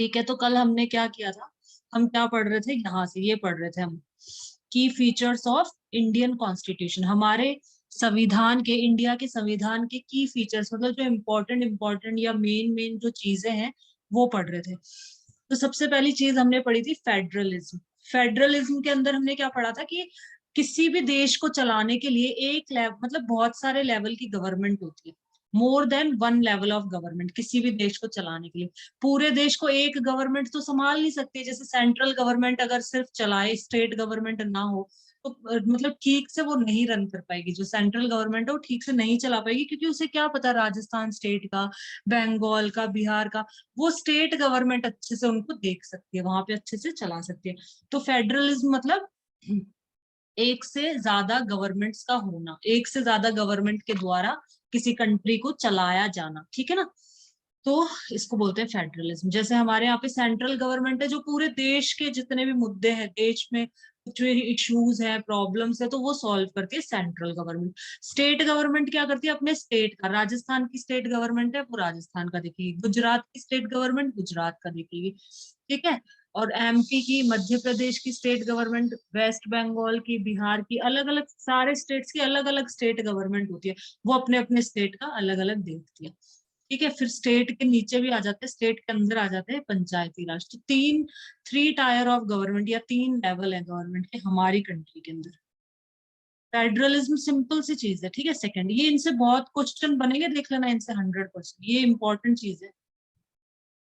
ठीक है, तो कल हमने क्या किया था, हम क्या पढ़ रहे थे, यहाँ से ये पढ़ रहे थे हम, की फीचर्स ऑफ इंडियन कॉन्स्टिट्यूशन, हमारे संविधान के, इंडिया के संविधान के की फीचर्स, मतलब जो इम्पोर्टेंट इम्पोर्टेंट या मेन मेन जो चीजें हैं वो पढ़ रहे थे। तो सबसे पहली चीज हमने पढ़ी थी फेडरलिज्म। फेडरलिज्म के अंदर हमने क्या पढ़ा था कि किसी भी देश को चलाने के लिए एक लेवल, मतलब बहुत सारे लेवल की गवर्नमेंट होती है, more than one level of government किसी भी देश को चलाने के लिए। पूरे देश को एक गवर्नमेंट तो संभाल नहीं सकती, जैसे सेंट्रल गवर्नमेंट अगर सिर्फ चलाए, स्टेट गवर्नमेंट ना हो तो मतलब ठीक से वो नहीं रन कर पाएगी। जो सेंट्रल गवर्नमेंट है वो ठीक से नहीं चला पाएगी, क्योंकि उसे क्या पता राजस्थान स्टेट का, बंगाल का, बिहार का, वो स्टेट गवर्नमेंट अच्छे से उनको देख सकती है, वहां पे अच्छे से चला सकती है। तो फेडरलिज्म मतलब एक से ज्यादा गवर्नमेंट्स का होना, एक से ज्यादा गवर्नमेंट के द्वारा किसी कंट्री को चलाया जाना, ठीक है ना। तो इसको बोलते हैं फेडरलिज्म। जैसे हमारे यहाँ पे सेंट्रल गवर्नमेंट है जो पूरे देश के जितने भी मुद्दे हैं, देश में कुछ भी इश्यूज है, प्रॉब्लम्स है, तो वो सॉल्व करती है सेंट्रल गवर्नमेंट। स्टेट गवर्नमेंट क्या करती है, अपने स्टेट का, राजस्थान की स्टेट गवर्नमेंट है वो राजस्थान का देखेगी, गुजरात की स्टेट गवर्नमेंट गुजरात का देखेगी, ठीक है। और एमपी की, मध्य प्रदेश की स्टेट गवर्नमेंट, वेस्ट बंगाल की, बिहार की, अलग अलग सारे स्टेट्स की अलग अलग स्टेट गवर्नमेंट होती है, वो अपने अपने स्टेट का अलग अलग देखती है, ठीक है। फिर स्टेट के नीचे भी आ जाते हैं, स्टेट के अंदर आ जाते हैं पंचायती राज। तो थ्री टायर ऑफ गवर्नमेंट या तीन लेवल है गवर्नमेंट के हमारी कंट्री के अंदर। फेडरलिज्म सिंपल सी चीज है, ठीक है। सेकंड, ये इनसे बहुत क्वेश्चन बनेंगे, देख लेना इनसे 100%, ये इंपॉर्टेंट चीज है,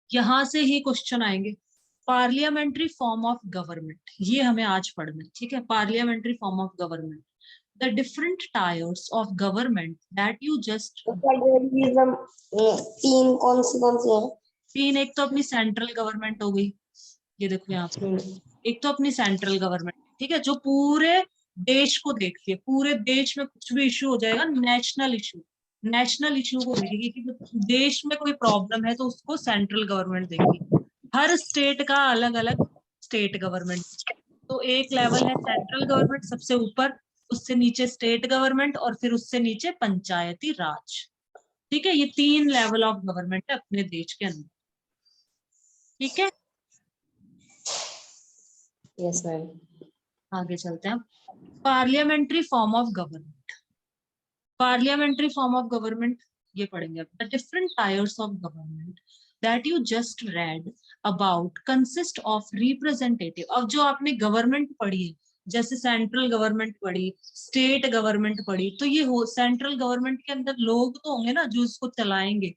यहां से ही क्वेश्चन आएंगे। पार्लियामेंट्री फॉर्म ऑफ गवर्नमेंट, ये हमें आज पढ़ना है, ठीक है। Parliamentary form of government, the different tyres of government that you just. तो फेडरलिज्म तीन कौन सी है? तीन, एक तो अपनी सेंट्रल गवर्नमेंट हो गई, ये देखो यहाँ पे, एक तो अपनी सेंट्रल गवर्नमेंट, ठीक है, जो पूरे देश को देखती है, पूरे देश में कुछ भी इश्यू हो जाएगा, नेशनल इश्यू, नेशनल इश्यू को देखेगी कि देश में कोई प्रॉब्लम है तो उसको सेंट्रल गवर्नमेंट देखेगी। हर स्टेट का अलग अलग स्टेट गवर्नमेंट, तो एक लेवल है सेंट्रल गवर्नमेंट सबसे ऊपर, उससे नीचे स्टेट गवर्नमेंट, और फिर उससे नीचे पंचायती राज, ठीक है। ये तीन लेवल ऑफ गवर्नमेंट है अपने देश के अंदर, ठीक है। Yes ma'am. आगे चलते हैं, parliamentary form of government. Parliamentary form of government ये पढ़ेंगे, the different tyres of government that you just read about consist of representative. अब जो आपने गवर्नमेंट पढ़ी है, जैसे सेंट्रल गवर्नमेंट पढ़ी, स्टेट गवर्नमेंट पढ़ी, तो ये हो सेंट्रल गवर्नमेंट के अंदर लोग तो होंगे ना जो इसको चलाएंगे,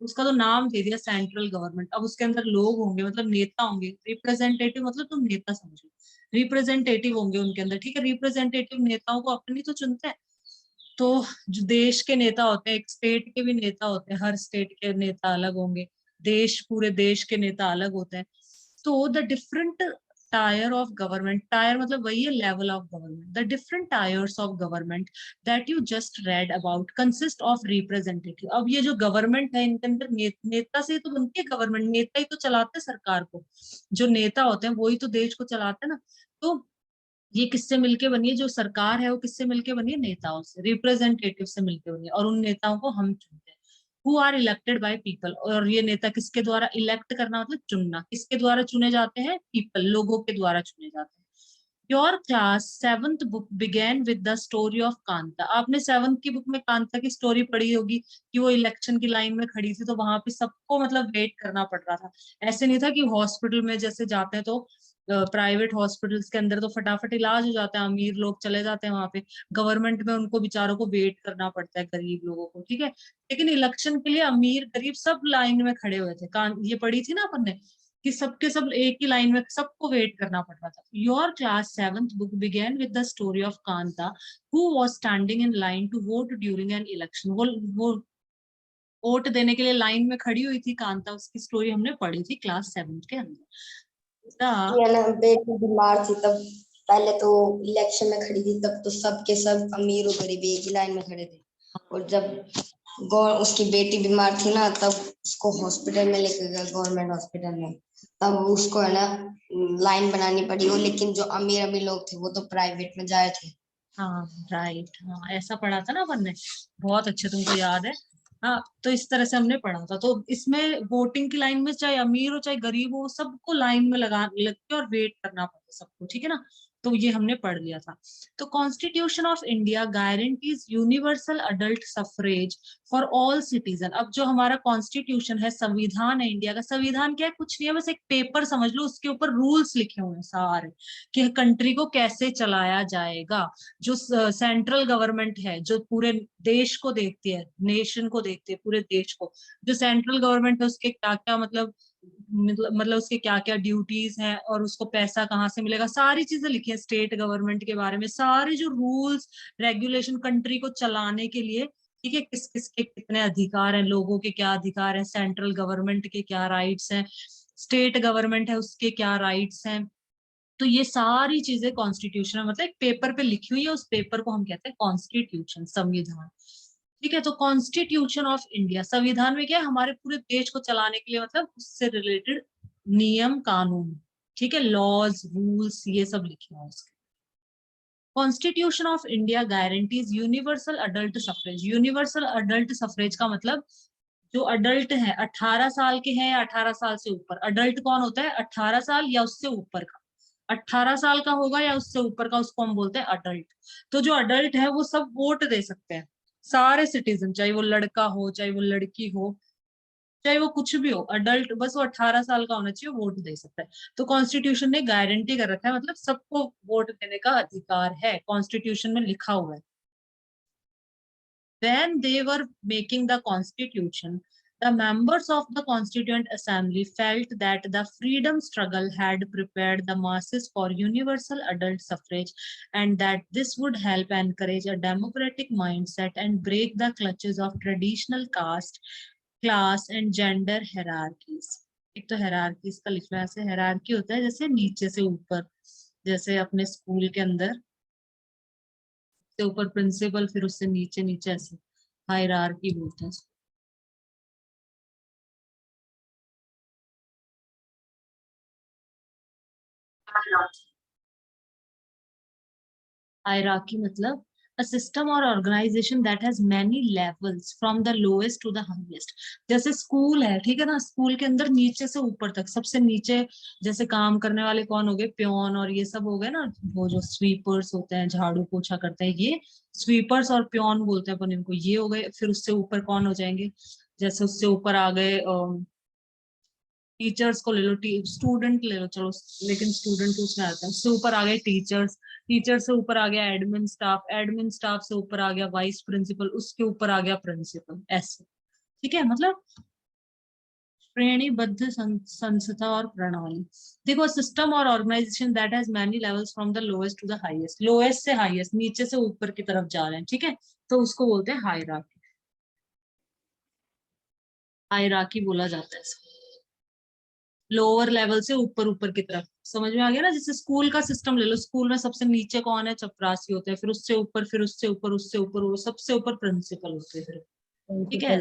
उसका तो नाम दे दिया सेंट्रल गवर्नमेंट। अब उसके अंदर लोग होंगे, मतलब नेता होंगे, रिप्रेजेंटेटिव मतलब तुम नेता समझो, रिप्रेजेंटेटिव होंगे उनके अंदर, ठीक है। रिप्रेजेंटेटिव नेताओं को अपनी तो चुनते हैं, तो जो देश के नेता होते हैं, एक स्टेट के भी नेता होते हैं, हर स्टेट के नेता अलग होंगे, देश, पूरे देश के नेता अलग होते हैं। तो the different tyre of government, tyre मतलब वही है level of government, the different tyres of government that you just read about consist of representative. अब ये जो गवर्नमेंट है इनके अंदर नेता से ही तो बनती है गवर्नमेंट, नेता ही तो चलाते हैं सरकार को, जो नेता होते हैं वही तो देश को चलाते हैं ना। तो ये किससे मिलके बनी है, जो सरकार है वो किससे मिलके बनी है, नेताओं से, रिप्रेजेंटेटिव से मिलके बनी है, और उन नेताओं को हम चुनते हैं, who are elected by people. और ये नेता किसके द्वारा, इलेक्ट करना मतलब चुनना, किसके द्वारा चुने जाते हैं, पीपल, लोगों के द्वारा चुने जाते हैं। Your class seventh book begin with the story of Kanta. आपने सेवंथ की बुक में कांता की स्टोरी पढ़ी होगी, कि वो इलेक्शन की लाइन में खड़ी थी, तो वहां पे सबको मतलब वेट करना पड़ रहा था। ऐसे नहीं था कि हॉस्पिटल में जैसे जाते हैं तो प्राइवेट हॉस्पिटल्स के अंदर तो फटाफट इलाज हो जाता है, अमीर लोग चले जाते हैं वहां पे, गवर्नमेंट में उनको बेचारों को वेट करना पड़ता है, गरीब लोगों को, ठीक है। लेकिन इलेक्शन के लिए अमीर गरीब सब लाइन में खड़े हुए थे, ये पढ़ी थी ना अपन ने, कि सबके सब एक ही लाइन में सबको वेट करना पड़ रहा था। Your class seventh book begin with the story of Kanta who was standing in line to vote during an election. वो वोट देने के लिए लाइन में खड़ी हुई थी कांता, उसकी स्टोरी हमने पढ़ी थी क्लास सेवंथ के अंदर। ये ना बेटी बीमार थी तब, पहले तो इलेक्शन में खड़ी थी तब तो सबके सब अमीर और गरीब एक ही लाइन में खड़े थे, और जब उसकी बेटी बीमार थी ना तब उसको हॉस्पिटल में लेके गया, गवर्नमेंट हॉस्पिटल में, तब उसको है ना लाइन बनानी पड़ी वो, लेकिन जो अमीर अमीर लोग थे वो तो प्राइवेट में जाए थे। हाँ राइट, हाँ ऐसा पढ़ा था ना अपन ने, बहुत अच्छे, तुमको याद है। हाँ, तो इस तरह से हमने पढ़ा था। तो इसमें वोटिंग की लाइन में चाहे अमीर हो चाहे गरीब हो, सबको लाइन में लग के और वेट करना पड़ता सबको, ठीक है ना। तो ये हमने पढ़ लिया था। तो constitution of India guarantees universal adult suffrage for all citizen. अब जो हमारा कॉन्स्टिट्यूशन है, संविधान है इंडिया का, संविधान क्या है, कुछ नहीं है, बस एक पेपर समझ लो, उसके ऊपर रूल्स लिखे हुए हैं सारे कि कंट्री को कैसे चलाया जाएगा। जो सेंट्रल गवर्नमेंट है, जो पूरे देश को देखती है, नेशन को देखती है, पूरे देश को, जो सेंट्रल गवर्नमेंट है उसके क्या क्या मतलब उसके क्या क्या ड्यूटीज हैं, और उसको पैसा कहाँ से मिलेगा, सारी चीजें लिखी है स्टेट गवर्नमेंट के बारे में, सारे जो रूल्स रेगुलेशन कंट्री को चलाने के लिए, ठीक है, किस किस के कितने अधिकार हैं, लोगों के क्या अधिकार हैं, सेंट्रल गवर्नमेंट के क्या राइट्स हैं, स्टेट गवर्नमेंट है उसके क्या राइट्स हैं। तो ये सारी चीजें कॉन्स्टिट्यूशन में, मतलब एक पेपर पे लिखी हुई है, उस पेपर को हम कहते हैं कॉन्स्टिट्यूशन, संविधान। ठीक है, तो कॉन्स्टिट्यूशन ऑफ इंडिया, संविधान में क्या है, हमारे पूरे देश को चलाने के लिए, मतलब उससे रिलेटेड नियम कानून, ठीक है, लॉज रूल्स ये सब लिखे हैं उसके। Constitution of India guarantees universal adult suffrage. Universal adult suffrage का मतलब जो अडल्ट है, 18 साल के हैं या 18 साल से ऊपर, अडल्ट कौन होता है, 18 साल या उससे ऊपर का, 18 साल का होगा या उससे ऊपर का, उसको हम बोलते हैं अडल्ट। तो जो अडल्ट है वो सब वोट दे सकते हैं, सारे सिटीजन, चाहे वो लड़का हो चाहे वो लड़की हो चाहे वो कुछ भी हो, अडल्ट बस वो 18 साल का होना चाहिए, वोट दे सकता है। तो कॉन्स्टिट्यूशन ने गारंटी कर रखा है, मतलब सबको वोट देने का अधिकार है, कॉन्स्टिट्यूशन में लिखा हुआ है। When they were making the constitution, the members of the Constituent Assembly felt that the freedom struggle had prepared the masses for universal adult suffrage, and that this would help encourage a democratic mindset and break the clutches of traditional caste, class and gender hierarchies. एक तो hierarchies का लिखना है, ऐसे hierarchy होता है जैसे नीचे से ऊपर, जैसे अपने स्कूल के अंदर से ऊपर प्रिंसिपल, फिर उससे नीचे नीचे, ऐसे हायरार्की बोलते हैं। हायरार्की मतलब a system or organization that has many levels from the lowest to the highest। जैसे स्कूल है, ठीक है ना, स्कूल के अंदर नीचे से ऊपर तक, सबसे नीचे जैसे काम करने वाले कौन हो गए, प्योन और ये सब हो गए ना, वो जो स्वीपर्स होते हैं, झाड़ू पोछा करते हैं, ये स्वीपर्स और प्योन बोलते हैं अपन इनको, ये हो गए। फिर उससे ऊपर कौन हो जाएंगे, जैसे उससे ऊपर आ गए टीचर्स को ले लो, स्टूडेंट ले लो, चलो, लेकिन स्टूडेंट तो उसमें आता है, उससे ऊपर आ गए टीचर्स, टीचर से ऊपर आ गया एडमिन स्टाफ, एडमिन स्टाफ से ऊपर आ गया वाइस प्रिंसिपल, उसके ऊपर आ गया प्रिंसिपल, ऐसे। ठीक है, मतलब श्रेणीबद्ध संस्था और प्रणाली। देखो, सिस्टम और organisation that has many levels from the lowest to the highest, lowest से हाईएस्ट, नीचे से ऊपर की तरफ जा रहे हैं, ठीक है, तो उसको बोलते हैं हायरार्की, हायरार्की बोला जाता है इसको। लोअर लेवल से ऊपर ऊपर की तरफ, समझ में आ गया ना। जैसे स्कूल का सिस्टम ले लो, स्कूल में सबसे नीचे कौन है, चपरासी होते हैं, फिर उससे ऊपर, फिर उससे ऊपर, उससे ऊपर, वो सबसे ऊपर प्रिंसिपल होते हैं फिर, ठीक है।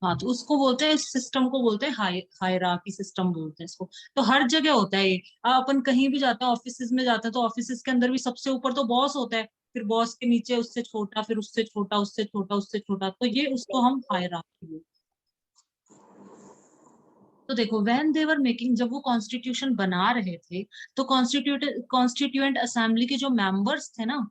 हाँ, तो उसको बोलते हैं, इस सिस्टम को बोलते हैं हायरार्की सिस्टम बोलते हैं इसको। तो हर जगह होता है ये। अपन कहीं भी जाते हैं, ऑफिस में जाते हैं, तो ऑफिस के अंदर भी सबसे ऊपर तो बॉस होता है, फिर बॉस के नीचे उससे छोटा, फिर उससे छोटा, उससे छोटा, उससे छोटा, तो ये उसको हम हायरार्की बोलते हैं। तो देखो, व्हेन दे वर मेकिंग, जब वो कॉन्स्टिट्यूशन बना रहे थे, तो कॉन्स्टिट्यूएंट असेंबली के जो मेंबर्स थे ना,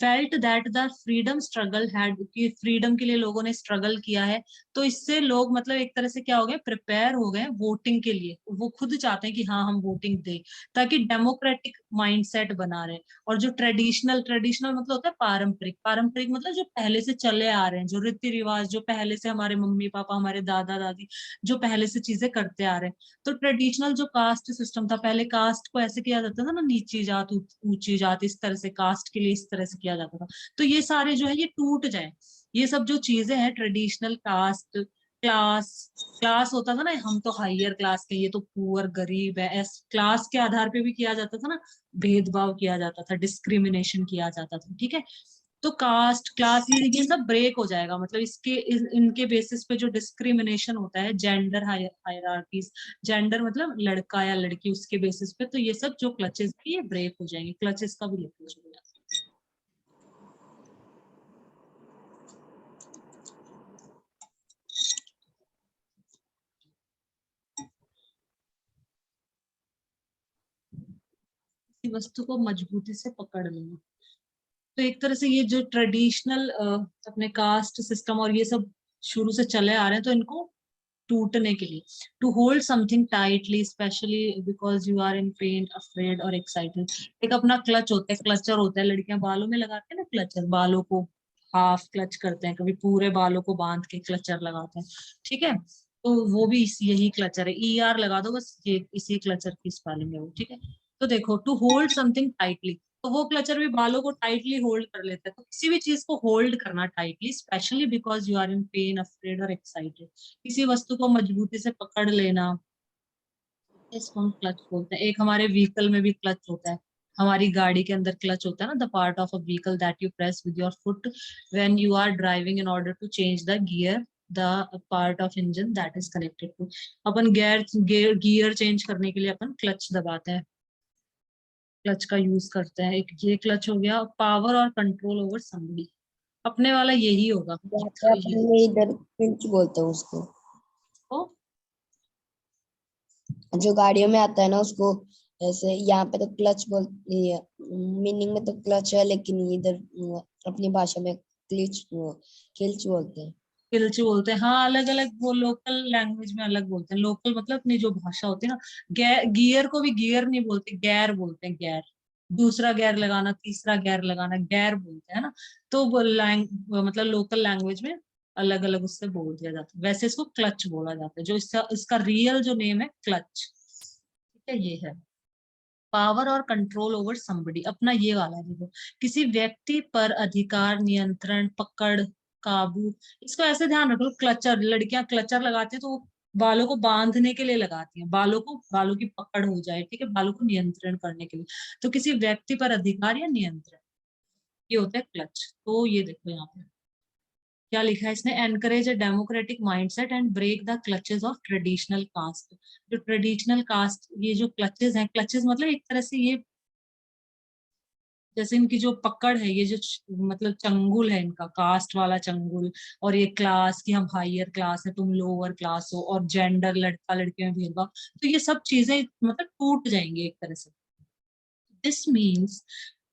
felt that the freedom struggle had, कि फ्रीडम के लिए लोगों ने स्ट्रगल किया है, तो इससे लोग मतलब एक तरह से क्या हो गए, प्रिपेयर हो गए वोटिंग के लिए, वो खुद चाहते हैं कि हाँ हम वोटिंग दें, ताकि डेमोक्रेटिक माइंडसेट बना रहे। और जो ट्रेडिशनल, ट्रेडिशनल मतलब होता है पारंपरिक, पारंपरिक मतलब जो पहले से चले आ रहे हैं, जो रीति रिवाज, जो पहले से हमारे मम्मी पापा, हमारे दादा दादी जो पहले से चीजें करते आ रहे हैं। तो ट्रेडिशनल जो कास्ट सिस्टम था, पहले कास्ट को ऐसे किया जाता था ना, नीची जात ऊंची जात, इस तरह से कास्ट के लिए इस तरह से किया जाता था। तो ये सारे जो है ये टूट जाए, ये सब जो चीजें हैं, ट्रेडिशनल कास्ट, क्लास, क्लास होता था ना, हम तो हायर क्लास के, ये तो पुअर गरीब है, एस क्लास के आधार पे भी किया जाता था ना, भेदभाव किया जाता था, डिस्क्रिमिनेशन किया जाता था, ठीक है। तो कास्ट, क्लास, ये सब ब्रेक हो जाएगा, मतलब इनके बेसिस पे जो डिस्क्रिमिनेशन होता है, जेंडर हायरार्कीज, जेंडर मतलब लड़का या लड़की, उसके बेसिस पे, तो ये सब जो क्लचेस भी ये ब्रेक हो जाएंगे, क्लचेस का भी लिखा हो जाएगा। वस्तु को मजबूती से पकड़ लेना। तो एक तरह से ये जो ट्रेडिशनल अपने कास्ट सिस्टम और ये सब शुरू से चले आ रहे हैं, तो इनको टूटने के लिए, to hold something tightly specially because you are in pain afraid और एक्साइटेड। एक अपना क्लच होता है, क्लचर होता है, लड़कियां बालों में लगाते हैं ना क्लचर, बालों को हाफ क्लच करते हैं, कभी पूरे बालों को बांध के क्लचर लगाते हैं, ठीक है। तो वो भी यही क्लचर है, ई आर लगा दो बस, ये इसी क्लचर की स्पेलिंग है वो, ठीक है। तो देखो, टू होल्ड समथिंग टाइटली, तो वो क्लचर भी बालों को टाइटली होल्ड कर लेता है। तो किसी भी चीज को होल्ड करना tightly, specially because you are in pain afraid और एक्साइटेड, किसी वस्तु को मजबूती से पकड़ लेना, इसको हम क्लच बोलते हैं। एक हमारे व्हीकल में भी क्लच होता है, हमारी गाड़ी के अंदर क्लच होता है ना, the part of a vehicle that you press with your foot when you are driving in order to change the gear, the part of engine that is connected to. अपन गियर चेंज करने के लिए अपन clutch दबाते हैं, clutch का use करते हैं। एक ये क्लच हो गया। पावर और कंट्रोल ओवर समबडी, अपने वाला यही होगा। यहाँ पे अपन ये इधर पिंच बोलते हैं उसको, तो जो गाड़ियों में आता है ना उसको। ऐसे यहाँ पे तो क्लच बोल, मीनिंग में तो क्लच है, लेकिन इधर अपनी भाषा में क्लिच किल्च बोलते हैं। किल्च बोलते हैं, हाँ, अलग अलग वो लोकल लैंग्वेज में अलग बोलते हैं। लोकल मतलब अपनी जो भाषा होती है ना, गियर को भी गियर नहीं बोलते, गैर बोलते हैं, गैर। दूसरा गैर लगाना, तीसरा गैर लगाना, गैर बोलते हैं ना। तो वो मतलब लोकल लैंग्वेज में अलग अलग उससे बोल दिया जाता है। वैसे इसको क्लच बोला जाता है, जो इसका इसका रियल जो नेम है क्लच, ठीक है, ये है। पावर और कंट्रोल ओवर समबडी, अपना ये वाला है, देखो, किसी व्यक्ति पर अधिकार, नियंत्रण, पकड़, काबू। इसको ऐसे ध्यान रखो, क्लचर, लड़कियां क्लचर लगाती है तो वो बालों को बांधने के लिए लगाती हैं, बालों की पकड़ हो जाए, ठीक है, बालों को नियंत्रण करने के लिए। तो किसी व्यक्ति पर अधिकार या नियंत्रण, ये होता है क्लच। तो ये देखो यहाँ पे क्या लिखा है इसने, encourage a democratic mindset and break the clutches of traditional caste. जो ट्रेडिशनल कास्ट, ये जो क्लचेस हैं, क्लचेस मतलब एक तरह से ये जैसे इनकी जो पकड़ है, ये जो मतलब चंगुल है इनका, कास्ट वाला चंगुल, और ये क्लास की, हम हायर क्लास है, तुम लोअर क्लास हो, और जेंडर, लड़का लड़के में भेदभाव, तो ये सब चीजें मतलब टूट जाएंगी एक तरह से। This means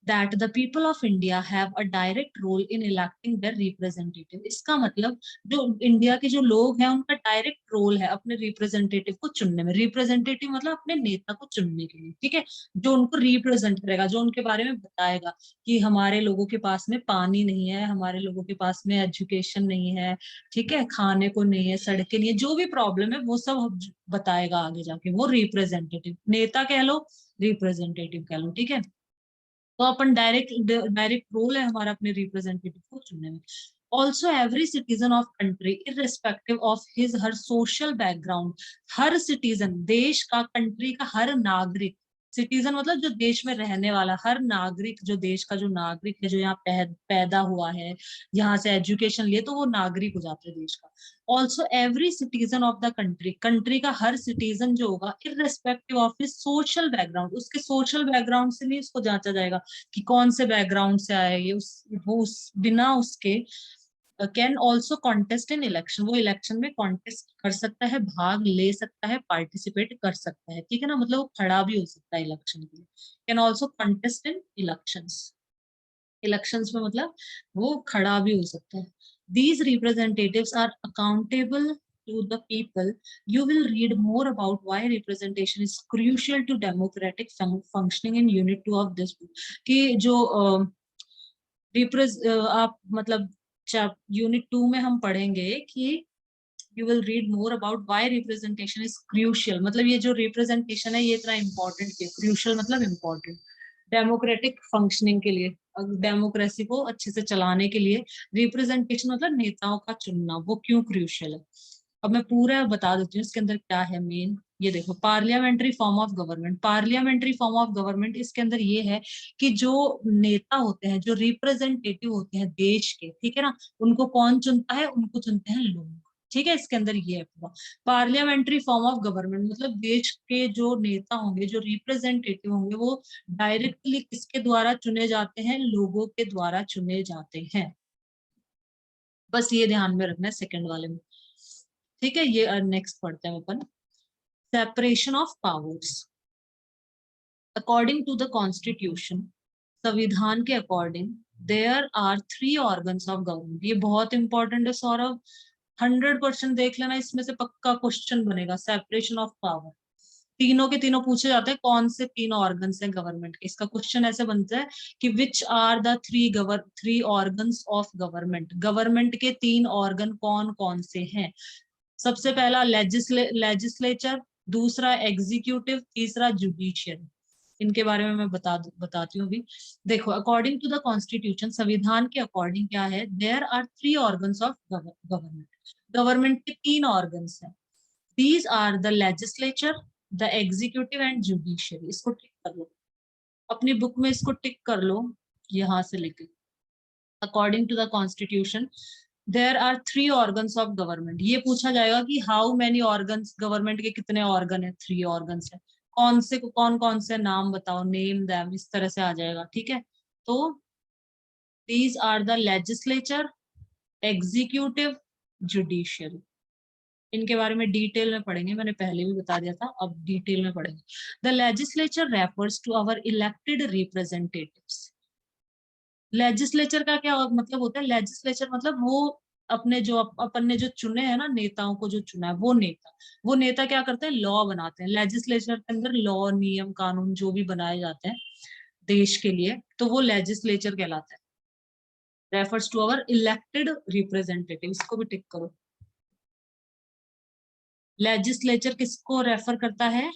that the people of India have a direct role in electing their representative. इसका मतलब जो इंडिया के जो लोग हैं उनका डायरेक्ट रोल है अपने रिप्रेजेंटेटिव को चुनने में। रिप्रेजेंटेटिव मतलब अपने नेता को चुनने के लिए, ठीक है, जो उनको रिप्रेजेंट करेगा, जो उनके बारे में बताएगा कि हमारे लोगों के पास में पानी नहीं है, हमारे लोगों के पास में एजुकेशन नहीं है, ठीक है, खाने को नहीं है, सड़कें नहीं है, जो भी प्रॉब्लम है वो सब बताएगा आगे जाके। वो रिप्रेजेंटेटिव, नेता कह लो, रिप्रेजेंटेटिव कह लो, ठीक है। तो अपन डायरेक्ट डायरेक्ट रोल है हमारा अपने रिप्रेजेंटेटिव को चुनने में। Also every citizen of country irrespective of his her social background, her citizen, देश का, कंट्री का हर नागरिक, सिटीजन मतलब जो देश में रहने वाला, हर नागरिक, जो देश का जो नागरिक है, जो यहाँ पैदा हुआ है, यहाँ से एजुकेशन लिए, तो वो नागरिक हो जाता है देश का। Also every citizen of the country, country का हर सिटीजन जो होगा, irrespective of his social background, उसके सोशल बैकग्राउंड से भी उसको जांचा जाएगा कि कौन से बैकग्राउंड से आया ये, वो उस बिना उसके can also contest in election, वो इलेक्शन में कॉन्टेस्ट कर सकता है, भाग ले सकता है, पार्टिसिपेट कर सकता है, ठीक है ना, मतलब वो खड़ा भी हो सकता है इलेक्शन के लिए। Can also contest in elections, elections में मतलब वो खड़ा भी हो सकता है। These representatives are accountable to the people. You will read more about why representation is crucial to democratic functioning in unit 2 of this book. कि जो आप मतलब यूनिट 2 में हम पढ़ेंगे कि you will read more about why representation is crucial, मतलब ये जो रिप्रेजेंटेशन है ये इतना इंपॉर्टेंट है, क्रूशियल मतलब इंपॉर्टेंट डेमोक्रेटिक फंक्शनिंग के लिए, डेमोक्रेसी को अच्छे से चलाने के लिए रिप्रेजेंटेशन मतलब नेताओं का चुनना, वो क्यों क्रूशियल है। अब मैं पूरा बता देती हूँ इसके अंदर क्या है मेन। ये देखो, parliamentary form of government, parliamentary form of government, इसके अंदर ये है कि जो नेता होते हैं, जो रिप्रेजेंटेटिव होते हैं देश के, ठीक है ना, उनको कौन चुनता है, उनको चुनते हैं लोग, ठीक है। इसके अंदर ये है पूरा पार्लियामेंट्री फॉर्म ऑफ गवर्नमेंट, मतलब देश के जो नेता होंगे, जो रिप्रेजेंटेटिव होंगे, वो डायरेक्टली किसके द्वारा चुने जाते हैं, लोगों के द्वारा चुने जाते हैं। बस ये ध्यान में रखना है सेकंड वाले में, ठीक है। ये नेक्स्ट पढ़ते हैं अपन, separation of powers. According to the constitution, संविधान के according, there are 3 organs of government. ये बहुत इंपॉर्टेंट है सौरभ, 100% देख लेना, इसमें से पक्का क्वेश्चन बनेगा। सेपरेशन ऑफ पावर, तीनों के तीनों पूछे जाते हैं कौन से 3 ऑर्गन्स हैं गवर्नमेंट के। इसका क्वेश्चन ऐसे बनता है कि which are the 3 organs of government. Government के 3 ऑर्गन कौन कौन से हैं? सबसे पहला लेजिस्लेचर, दूसरा एग्जीक्यूटिव, तीसरा जुडिशियरी। इनके बारे में मैं बताती हूँ अभी। देखो, अकॉर्डिंग टू द कॉन्स्टिट्यूशन, संविधान के अकॉर्डिंग क्या है, there are 3 organs of government. Government के 3 ऑर्गन्स हैं। These are the legislature, the executive and judiciary. इसको टिक कर लो अपनी बुक में, इसको टिक कर लो यहां से लेके। According to the constitution, there are 3 organs of government. ये पूछा जाएगा कि हाउ मेनी ऑर्गन्स, गवर्नमेंट के कितने ऑर्गन है? 3 ऑर्गन्स है। कौन कौन से नाम बताओ, नेम दैम, इस तरह से आ जाएगा, ठीक है। तो these are the legislature, executive, judiciary. इनके बारे में डिटेल में पढ़ेंगे, मैंने पहले भी बता दिया था, अब डिटेल में पढ़ेंगे। The legislature refers to our elected representatives. Legislature का क्या मतलब होता है? लेजिस्लेचर मतलब वो अपने जो अपन ने जो चुने हैं ना, नेताओं को जो चुना है, वो नेता क्या करते हैं? लॉ बनाते हैं। लेजिस्लेचर के अंदर लॉ, नियम कानून जो भी बनाए जाते हैं देश के लिए, तो वो लेजिस्लेचर कहलाता है। Refers to our elected representative, इसको भी टिक करो। लेजिस्लेचर किसको रेफर करता है?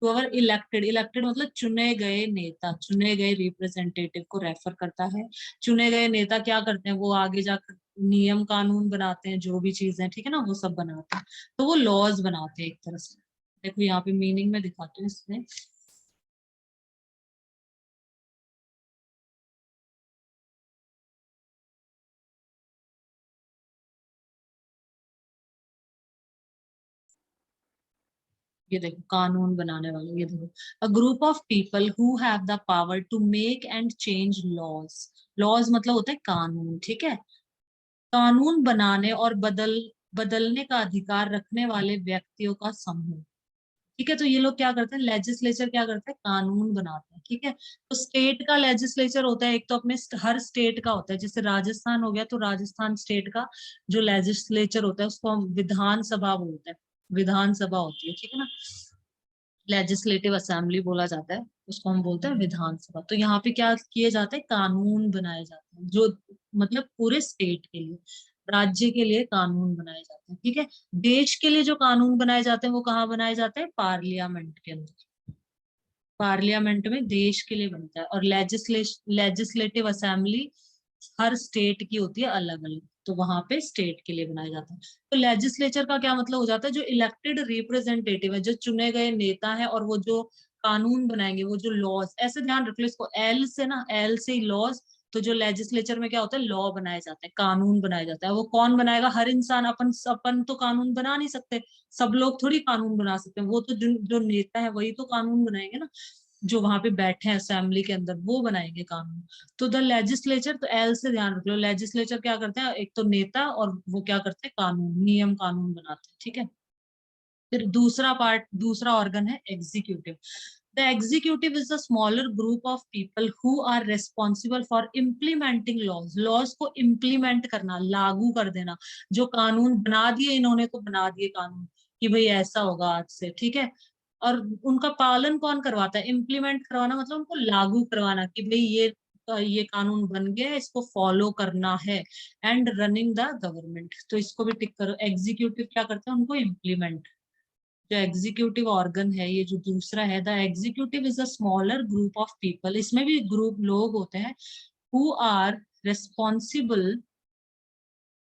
To our elected. इलेक्टेड मतलब चुने गए नेता, चुने गए रिप्रेजेंटेटिव को रेफर करता है। चुने गए नेता क्या करते हैं? वो आगे जाकर नियम कानून बनाते हैं, जो भी चीजें, ठीक है ना, वो सब बनाते हैं। तो वो लॉज बनाते हैं एक तरह से। देखो यहाँ पे मीनिंग में दिखाते हैं इसमें। ये देखो, कानून बनाने वाले, ये देखो, a group of people who have the power to make and change laws. Laws मतलब होता है कानून, ठीक है। कानून बनाने और बदलने का अधिकार रखने वाले व्यक्तियों का समूह, ठीक है। तो ये लोग क्या करते हैं? लेजिस्लेचर क्या करते हैं? कानून बनाते हैं, ठीक है। तो स्टेट का लेजिस्लेचर होता है एक, तो अपने हर स्टेट का होता है। जैसे राजस्थान हो गया, तो राजस्थान स्टेट का जो लेजिस्लेचर होता है उसको हम विधानसभा बोलते हैं। विधानसभा होती है, ठीक है ना। लेजिस्लेटिव असेंबली बोला जाता है उसको, हम बोलते हैं विधानसभा। तो यहाँ पे क्या किए जाते हैं? कानून बनाए जाते हैं, जो मतलब पूरे स्टेट के लिए, राज्य के लिए कानून बनाए जाते हैं, ठीक है। देश के लिए जो कानून बनाए जाते हैं वो कहाँ बनाए जाते हैं? पार्लियामेंट के अंदर। पार्लियामेंट में देश के लिए बनता है। और लेजिस्लेटिव असेंबली हर स्टेट की होती है अलग अलग, तो वहां पे स्टेट के लिए बनाया जाता है। तो लेजिस्लेचर का क्या मतलब हो जाता है? जो इलेक्टेड रिप्रेजेंटेटिव है, जो चुने गए नेता है, और वो जो कानून बनाएंगे, वो जो लॉज, ऐसे ध्यान रख लो इसको, एल से ना, एल से लॉज। तो जो लेजिस्लेचर में क्या होता है? लॉ बनाए जाते हैं, कानून बनाया जाता है। वो कौन बनाएगा? हर इंसान। अपन तो कानून बना नहीं सकते, सब लोग थोड़ी कानून बना सकते हैं। वो तो जो नेता है वही तो कानून बनाएंगे ना, जो वहां पे बैठे हैं असेंबली के अंदर, वो बनाएंगे कानून। तो द लेजिस्लेचर, तो एल से ध्यान रख लो, लेजिस्लेचर क्या करते हैं? एक तो नेता, और वो क्या करते हैं? कानून, नियम कानून बनाते हैं, ठीक है। फिर दूसरा ऑर्गन है executive. The executive is a smaller group of people who are responsible for implementing laws. Laws को इम्प्लीमेंट करना, लागू कर देना। जो कानून बना दिए इन्होंने, तो बना दिए कानून कि भाई ऐसा होगा आज से, ठीक है। और उनका पालन कौन करवाता है? इम्प्लीमेंट करवाना मतलब उनको लागू करवाना, कि भाई ये कानून बन गया है, इसको फॉलो करना है। एंड रनिंग द गवर्नमेंट, तो इसको भी टिक करो। एग्जीक्यूटिव क्या करते हैं? उनको इम्प्लीमेंट। जो एग्जीक्यूटिव ऑर्गन है, ये जो दूसरा है, the executive is a smaller group of people. इसमें भी ग्रुप लोग होते हैं, who are responsible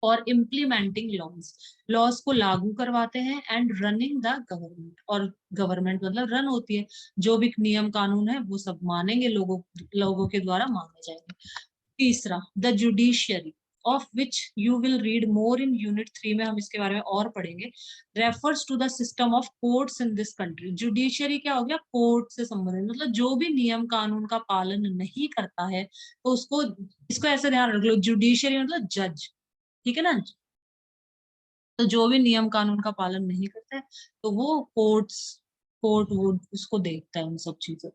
for implementing laws. Laws को लागू करवाते हैं। एंड रनिंग द गवर्नमेंट, और गवर्नमेंट मतलब रन होती है। जो भी नियम कानून है वो सब मानेंगे, लोगों के द्वारा माने जाएंगे। तीसरा, the judiciary, of which you will read more in unit 3 में, हम इसके बारे में और पढ़ेंगे। Refers to the system of courts in this country. Judiciary क्या हो गया? कोर्ट से संबंधित, मतलब जो भी नियम कानून का पालन नहीं करता है, तो उसको, इसको ऐसे ध्यान रख लो, जुडिशियरी मतलब जज, ठीक है ना। तो जो भी नियम कानून का पालन नहीं करता है, तो वो कोर्ट्स कोर्ट वो उसको देखता है उन सब चीजों।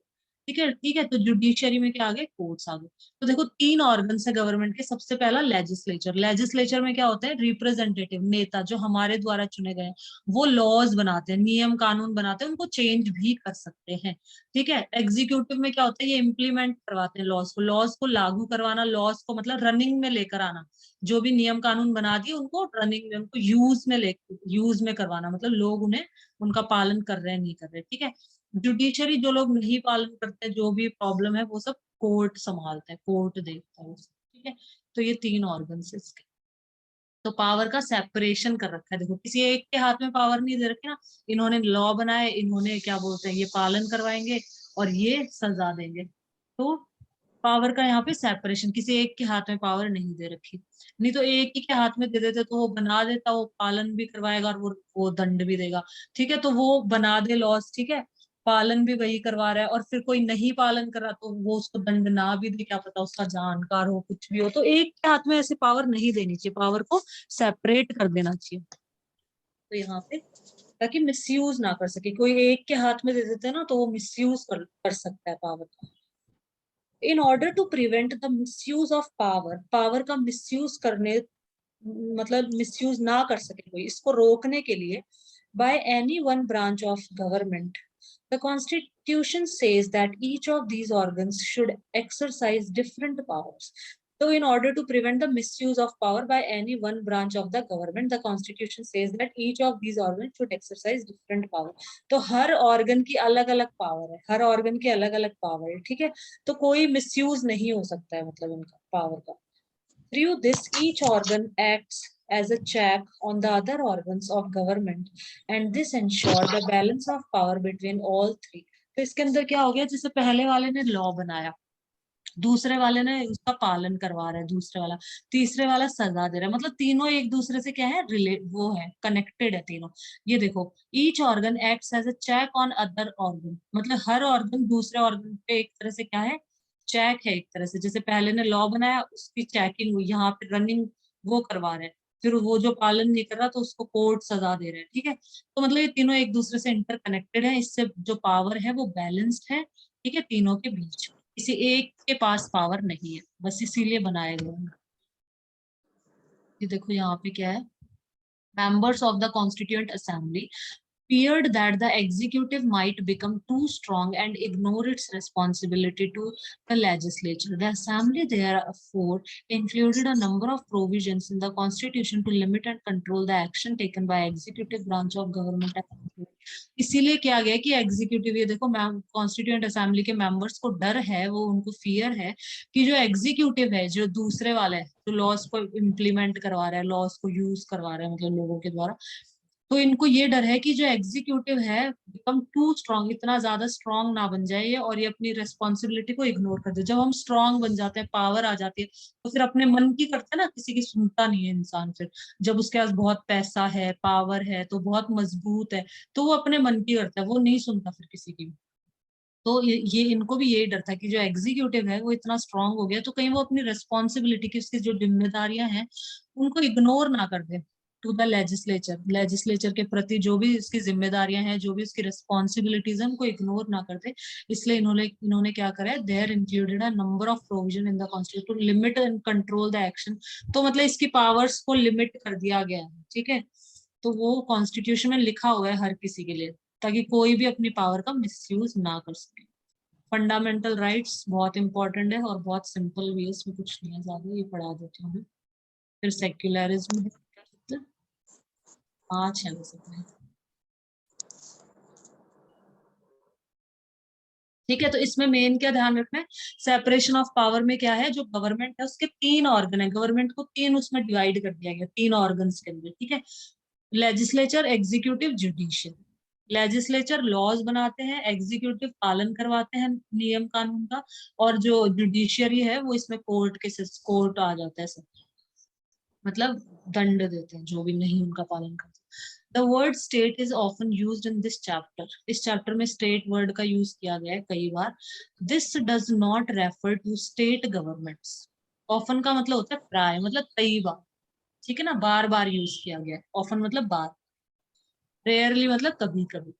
ठीक है, तो जुडिशियरी में क्या आ गए, कोर्ट्स आ गए। तो देखो 3 ऑर्गन्स है गवर्नमेंट के। सबसे पहला लेजिस्लेचर। लेजिस्लेचर में क्या होता है, रिप्रेजेंटेटिव, नेता जो हमारे द्वारा चुने गए हैं, वो लॉज बनाते हैं, नियम कानून बनाते हैं, उनको चेंज भी कर सकते हैं। ठीक है। एग्जीक्यूटिव में क्या होता है, ये इम्प्लीमेंट करवाते हैं लॉज को लागू करवाना, लॉज को मतलब रनिंग में लेकर आना। जो भी नियम कानून बना दिए उनको रनिंग में, उनको यूज में करवाना, मतलब लोग उन्हें उनका पालन कर रहे हैं नहीं कर रहे। ठीक है। जुडिशरी जो लोग नहीं पालन करते, जो भी प्रॉब्लम है वो सब कोर्ट संभालता है, कोर्ट देखता है उसे। ठीक है। तो ये 3 ऑर्गन है इसके। तो पावर का सेपरेशन कर रखा है। देखो किसी एक के हाथ में पावर नहीं दे रखी ना, इन्होंने लॉ बनाए, इन्होंने क्या बोलते हैं, ये पालन करवाएंगे और ये सजा देंगे। तो पावर का यहाँ पे सेपरेशन, किसी एक के हाथ में पावर नहीं दे रखी। नहीं तो एक ही के हाथ में दे देते तो वो बना देता, वो पालन भी करवाएगा और वो दंड भी देगा। ठीक है। तो वो बना दे लॉस, ठीक है, पालन भी वही करवा रहा है, और फिर कोई नहीं पालन कर रहा तो वो उसको दंड ना भी दे, क्या पता उसका जानकार हो कुछ भी हो। तो एक के हाथ में ऐसे पावर नहीं देनी चाहिए, पावर को सेपरेट कर देना चाहिए। तो यहाँ पे ताकि मिसयूज ना कर सके, कोई एक के हाथ में दे देते हैं ना तो वो मिसयूज कर सकता है पावर का। In order to prevent the misuse of power, power का मिसयूज करने, मतलब मिसयूज ना कर सके कोई, इसको रोकने के लिए, by any one branch of government, the constitution says that each of these organs should exercise different powers. So in order to prevent the misuse of power by any one branch of the government, the constitution says that each of these organs should exercise different power. तो हर organ की अलग अलग power है, हर organ की अलग अलग power है। ठीक है। तो कोई मिसयूज नहीं हो सकता है, मतलब इनका पावर का। Through this, each organ acts as a check on the other organs of government, and this ensure the balance of power between all three. तो इसके अंदर क्या हो गया, जैसे पहले वाले ने लॉ बनाया, दूसरे वाले ने उसका पालन करवा रहा है, दूसरे वाला, तीसरे वाला सजा दे रहा है, मतलब तीनों एक दूसरे से क्या है, वो है, कनेक्टेड है तीनों। ये देखो, each organ acts as a check on other organ, मतलब हर ऑर्गन दूसरे ऑर्गन पे एक तरह से क्या है, चेक है एक तरह से। जैसे पहले ने लॉ बनाया, उसकी चेकिंग हुई, यहाँ पे रनिंग वो करवा रहे हैं, फिर वो जो पालन नहीं कर रहा तो उसको कोर्ट सजा दे रहे हैं। ठीक है। तो मतलब ये तीनों एक दूसरे से इंटरकनेक्टेड है, इससे जो पावर है वो बैलेंस्ड है। ठीक है, तीनों के बीच में किसी एक के पास पावर नहीं है, बस इसीलिए बनाए गए हैं। ये देखो यहाँ पे क्या है, members of the constituent assembly feared that the executive might become too strong and ignore its responsibility to the legislature. The assembly therefore included a number of provisions in the constitution to limit and control the action taken by executive branch of government. इसीलिए क्या गया कि executive, ये देखो ma'am, constituent assembly के members को डर है, वो उनको फियर है कि जो एग्जीक्यूटिव है, जो दूसरे वाला है, जो लॉस को इम्प्लीमेंट करवा रहा है, लॉस को यूज करवा रहा है, मतलब लोगों के द्वारा, तो इनको ये डर है कि जो एग्जीक्यूटिव है बिकम टू स्ट्रांग, इतना ज्यादा स्ट्रांग ना बन जाए ये, और ये अपनी रिस्पॉन्सिबिलिटी को इग्नोर कर दे। जब हम स्ट्रांग बन जाते हैं, पावर आ जाती है, तो फिर अपने मन की करते हैं ना, किसी की सुनता नहीं है इंसान फिर। जब उसके पास बहुत पैसा है, पावर है, तो बहुत मजबूत है, तो वो अपने मन की करता है, वो नहीं सुनता फिर किसी की। तो ये इनको भी यही डर था कि जो एग्जीक्यूटिव है वो इतना स्ट्रांग हो गया, तो कहीं वो अपनी रिस्पॉन्सिबिलिटी की, उसकी जो जिम्मेदारियां हैं उनको इग्नोर ना कर दे टू द लेजिस्लेचर, लेजिस्लेचर के प्रति जो भी उसकी जिम्मेदारियां हैं, जो भी उसकी रिस्पॉन्सिबिलिटीज है, उनको इग्नोर ना कर दे। इसलिए इन्होंने इन्होंने क्या करा है, there included a number of provision in the constitution to limit and control the action. तो मतलब इसकी पावर्स को लिमिट कर दिया गया है। ठीक है। तो वो कॉन्स्टिट्यूशन में लिखा हुआ है हर किसी के लिए, ताकि कोई भी अपनी पावर का मिसयूज ना कर सके। फंडामेंटल राइट्स बहुत इंपॉर्टेंट है और बहुत सिंपल भी है, इसमें कुछ नहीं है ज्यादा, ये पढ़ा देती हूँ मैं। फिर सेक्युलरिज्म है, 5 है वैसे तो। ठीक है। तो इसमें मेन क्या ध्यान रखना है, सेपरेशन ऑफ पावर में क्या है, जो गवर्नमेंट है उसके 3 ऑर्गन है, गवर्नमेंट को 3 उसमें डिवाइड कर दिया गया, 3 ऑर्गन्स के अंदर। ठीक है। Legislature, executive, judicial. Legislature laws बनाते हैं, एग्जीक्यूटिव पालन करवाते हैं नियम कानून का, और जो जुडिशियरी है वो इसमें कोर्ट के, कोर्ट आ जाता है सब, मतलब दंड देते हैं जो भी नहीं उनका पालन करते। The word state is often used in this chapter, इस चैप्टर में स्टेट वर्ड का यूज किया गया है कई बार। This does not refer to state governments. Often का मतलब होता है प्राय, मतलब कई बार। ठीक है ना, बार बार यूज किया गया है। ऑफन मतलब बार, रेयरली मतलब कभी कभी।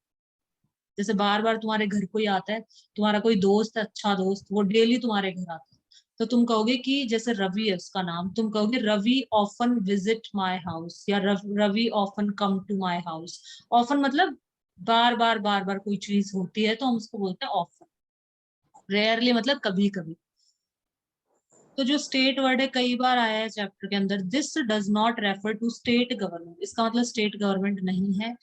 जैसे बार बार तुम्हारे घर कोई आता है, तुम्हारा कोई दोस्त, अच्छा दोस्त, वो डेली तुम्हारे घर आता है, तो तुम कहोगे कि जैसे रवि है उसका नाम, तुम कहोगे Ravi often visit my house, या Ravi often come to my house. Often मतलब बार बार बार बार कोई चीज होती है तो हम उसको बोलते हैं ऑफन। रेयरली मतलब कभी कभी। तो जो स्टेट वर्ड है कई बार आया है चैप्टर के अंदर, this does not refer to state government, इसका मतलब स्टेट गवर्नमेंट नहीं है।